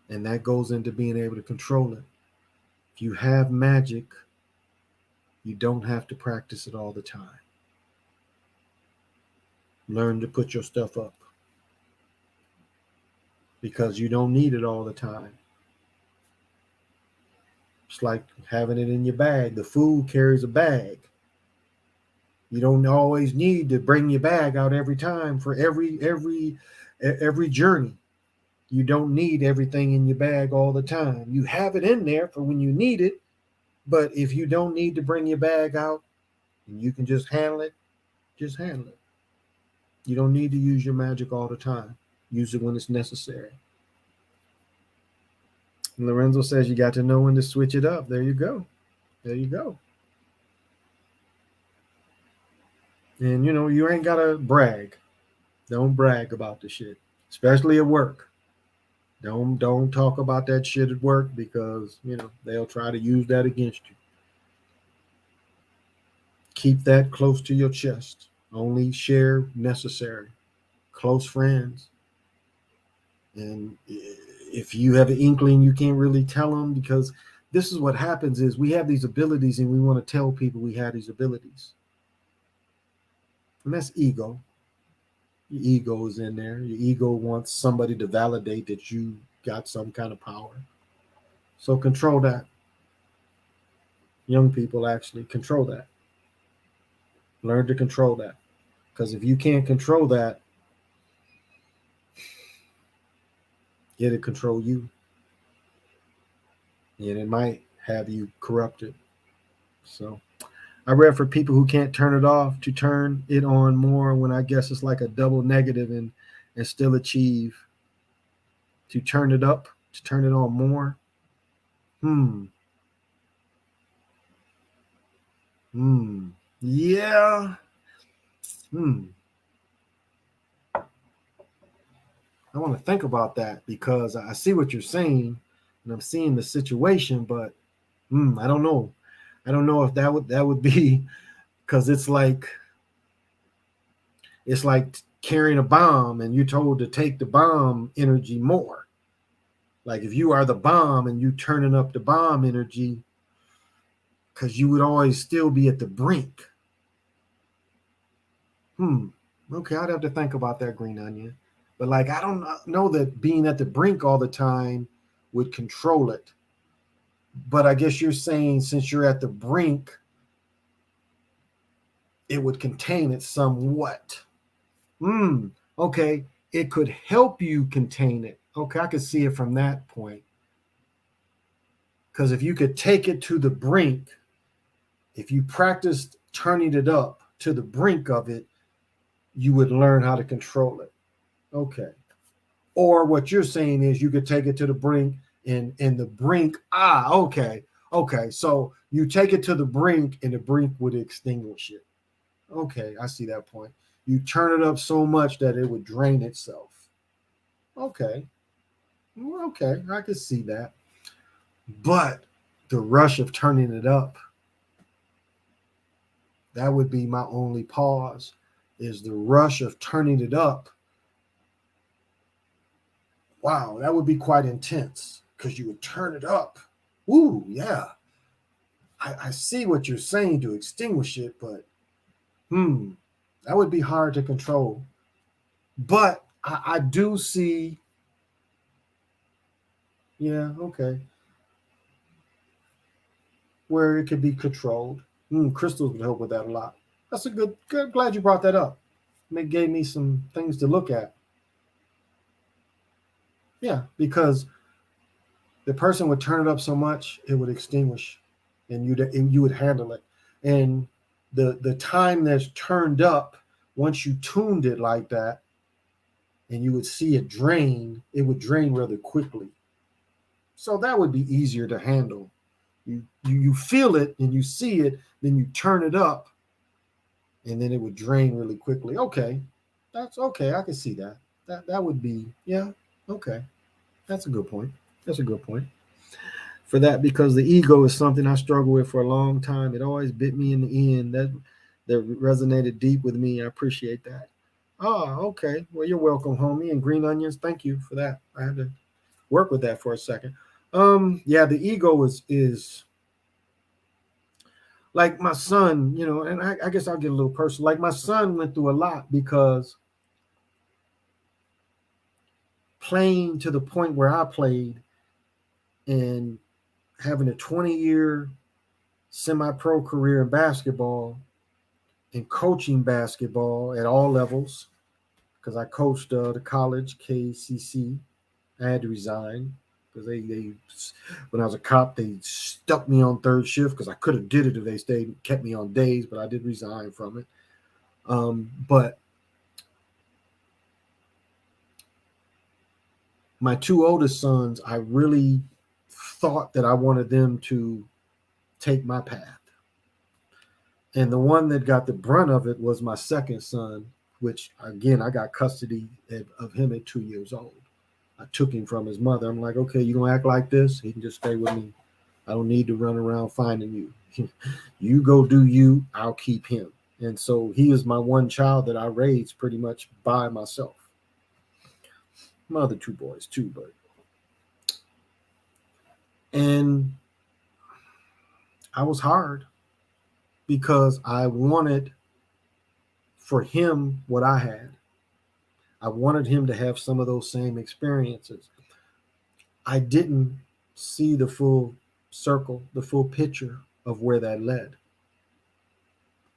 And that goes into being able to control it. If you have magic, you don't have to practice it all the time. Learn to put your stuff up, because you don't need it all the time. It's like having it in your bag. The food carries a bag. You don't always need to bring your bag out every time for every journey. You don't need everything in your bag all the time. You have it in there for when you need it, but if you don't need to bring your bag out and you can just handle it, just handle it. You don't need to use your magic all the time. Use it when it's necessary. And Lorenzo says you got to know when to switch it up. There you go. There you go. And, you ain't got to brag. Don't brag about the shit, especially at work. Don't talk about that shit at work, because, they'll try to use that against you. Keep that close to your chest. Only share necessary. Close friends. And if you have an inkling, you can't really tell them, because this is what happens is we have these abilities and we want to tell people we have these abilities. And that's ego. Your ego is in there. Your ego wants somebody to validate that you got some kind of power. So control that. Young people actually control that. Learn to control that. Because if you can't control that, it'll control you. And it might have you corrupted. So I read for people who can't turn it off to turn it on more, when I guess it's like a double negative, and still achieve to turn it up, to turn it on more. Hmm. Hmm. Yeah. Hmm. I want to think about that, because I see what you're saying and I'm seeing the situation, but I don't know. I don't know if that would be, because it's like carrying a bomb and you're told to take the bomb energy more. Like if you are the bomb and you turning up the bomb energy, because you would always still be at the brink. Okay, I'd have to think about that, green onion. But like, I don't know that being at the brink all the time would control it. But I guess you're saying since you're at the brink, it would contain it somewhat. Okay, it could help you contain it. Okay, I could see it from that point. Because if you could take it to the brink, if you practiced turning it up to the brink of it, you would learn how to control it. Okay. Or what you're saying is you could take it to the brink, and the brink, okay. So you take it to the brink and the brink would extinguish it. Okay, I see that point. You turn it up so much that it would drain itself. Okay. Okay, I can see that. But the rush of turning it up, that would be my only pause, is the rush of turning it up. Wow, that would be quite intense, because you would turn it up. Ooh, yeah. I see what you're saying to extinguish it, but that would be hard to control. But I do see, yeah, okay, where it could be controlled. Crystals would help with that a lot. That's a good. Glad you brought that up. It gave me some things to look at. Yeah, because the person would turn it up so much it would extinguish, and you would handle it. And the time that's turned up, once you tuned it like that, and you would see it drain, it would drain rather quickly. So that would be easier to handle. You feel it and you see it, then you turn it up, and then it would drain really quickly. Okay, that's okay. I can see that. That would be, yeah. Okay, that's a good point. That's a good point for that, because the ego is something I struggle with for a long time. It always bit me in the end. That resonated deep with me. I appreciate that. Oh, okay. Well, you're welcome, homie. And green onions, thank you for that. I had to work with that for a second. Yeah, the ego is like my son, and I guess I'll get a little personal. Like my son went through a lot, because playing to the point where I played, and having a 20-year semi-pro career in basketball, and coaching basketball at all levels, because I coached the college KCC. I had to resign because they when I was a cop, they stuck me on third shift, because I could have did it if they kept me on days, but I did resign from it. But my two oldest sons, I really thought that I wanted them to take my path. And the one that got the brunt of it was my second son, which again, I got custody of him at 2 years old. I took him from his mother. I'm like, okay, you gonna act like this? He can just stay with me. I don't need to run around finding you. You go do you. I'll keep him. And so he is my one child that I raised pretty much by myself. My other two boys too, but and I was hard because I wanted for him what I had. I wanted him to have some of those same experiences. I didn't see the full circle, the full picture of where that led.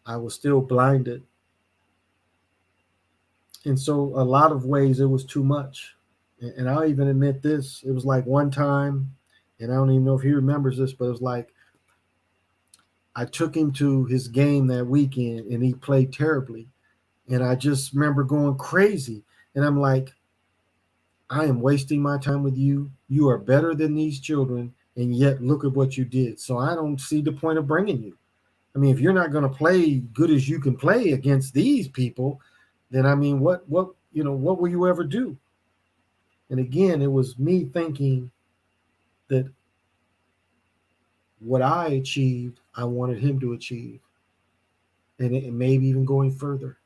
I was still blinded. And so, a lot of ways, it was too much. And I'll even admit this. It was like one time, and I don't even know if he remembers this, but it was like I took him to his game that weekend and he played terribly. And I just remember going crazy. And I'm like, I am wasting my time with you. You are better than these children. And yet, look at what you did. So I don't see the point of bringing you. I mean, if you're not going to play good as you can play against these people, then I mean, what will you ever do? And again, it was me thinking that what I achieved, I wanted him to achieve, and maybe even going further.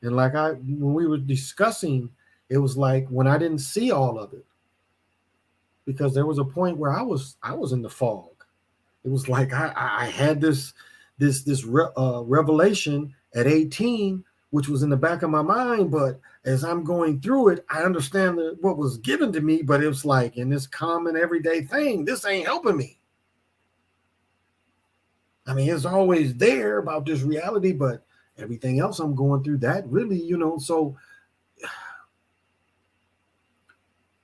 And when we were discussing, it was like when I didn't see all of it, because there was a point where I was in the fog. It was like I had this revelation at 18, which was in the back of my mind, but as I'm going through it, I understand what was given to me, but it was like in this common everyday thing, this ain't helping me. I mean, it's always there about this reality, but everything else I'm going through, that really, so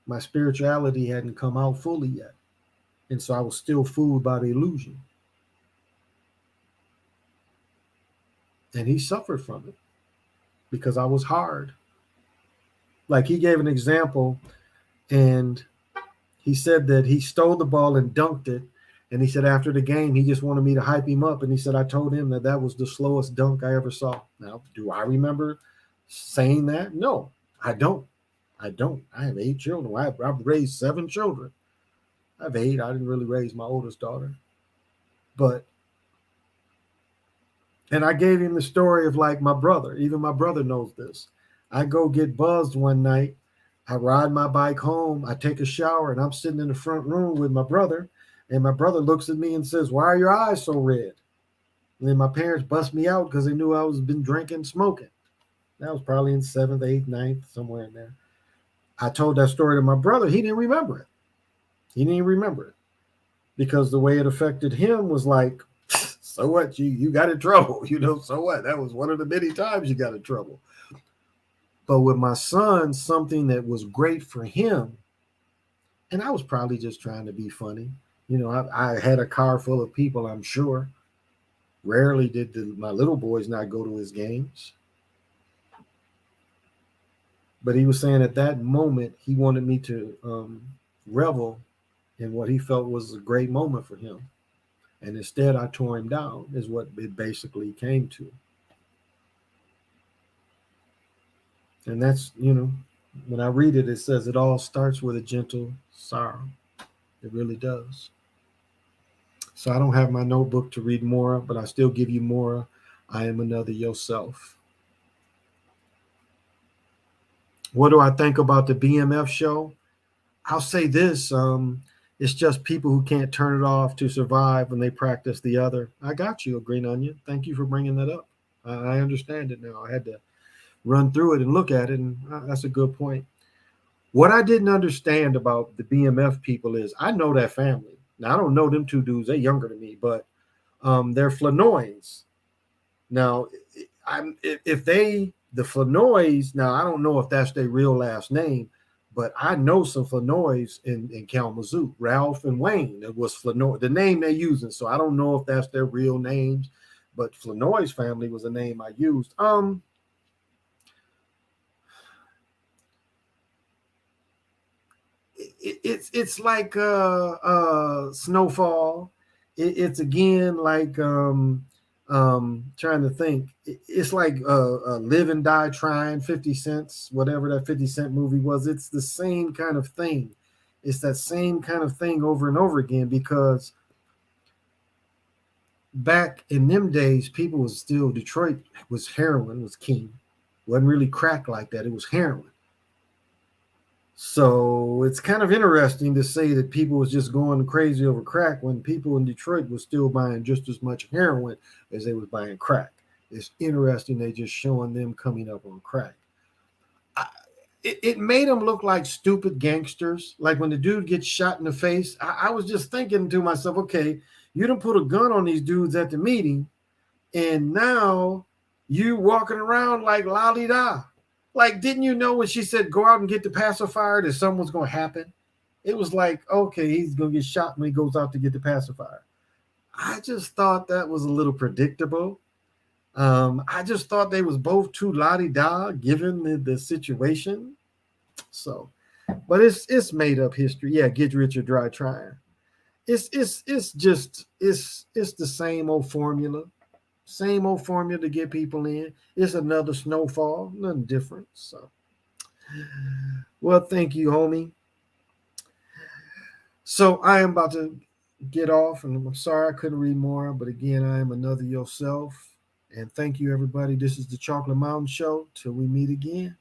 my spirituality hadn't come out fully yet. And so I was still fooled by the illusion. And he suffered from it because I was hard. Like he gave an example, and he said that he stole the ball and dunked it. And he said after the game, he just wanted me to hype him up. And he said, I told him that was the slowest dunk I ever saw. Now, do I remember saying that? No, I don't. I don't. I have 8 children. I've raised 7 children. I have 8. I didn't really raise my oldest daughter. And I gave him the story of like my brother. Even my brother knows this. I go get buzzed one night. I ride my bike home. I take a shower, and I'm sitting in the front room with my brother. And my brother looks at me and says, why are your eyes so red? And then my parents bust me out because they knew I was been drinking, smoking. That was probably in 7th, 8th, 9th, somewhere in there. I told that story to my brother. He didn't remember it. He didn't remember it because the way it affected him was like, so what? You got in trouble, so what? That was one of the many times you got in trouble. But with my son, something that was great for him, and I was probably just trying to be funny. I had a car full of people, I'm sure. Rarely did my little boys not go to his games. But he was saying at that moment, he wanted me to revel in what he felt was a great moment for him. And instead, I tore him down, is what it basically came to. And that's, when I read it, it says it all starts with a gentle sorrow. It really does. So I don't have my notebook to read more, but I still give you more. I am another yourself. What do I think about the BMF show? I'll say this. It's just people who can't turn it off to survive when they practice the other. I got you, a green onion. Thank you for bringing that up. I understand it now. I had to run through it and look at it, and that's a good point. What I didn't understand about the BMF people is I know that family. Now, I don't know them 2 dudes. They're younger than me, but they're Flanois. Now, the Flanois, now I don't know if that's their real last name, but I know some Flanois in Kalamazoo, Ralph and Wayne. It was Flanois, the name they're using. So I don't know if that's their real names, but Flanois family was the name I used. It's like Snowfall. It's again like trying to think. It's like Live and Die Trying, 50 Cents, whatever that 50 Cent movie was. It's the same kind of thing. It's that same kind of thing over and over again because back in them days, people was still Detroit was heroin was king. Wasn't really crack like that. It was heroin. So it's kind of interesting to say that people was just going crazy over crack when people in Detroit was still buying just as much heroin as they was buying crack. It's interesting they just showing them coming up on crack. It made them look like stupid gangsters. Like when the dude gets shot in the face, I was just thinking to myself, okay, you done put a gun on these dudes at the meeting, and now you walking around like lolly da. Like, didn't you know when she said go out and get the pacifier that something was going to happen? It was like, okay, he's going to get shot when he goes out to get the pacifier. I just thought that was a little predictable. I just thought they was both too lottie da given the situation. So, but it's made up history. Yeah, get rich or die trying. It's the same old formula to get people in. It's another snowfall, nothing different. So, well, thank you, homie. So I am about to get off, and I'm sorry I couldn't read more, but again, I am another yourself. And thank you, everybody. This is the Chocolate Mountain Show. Till we meet again.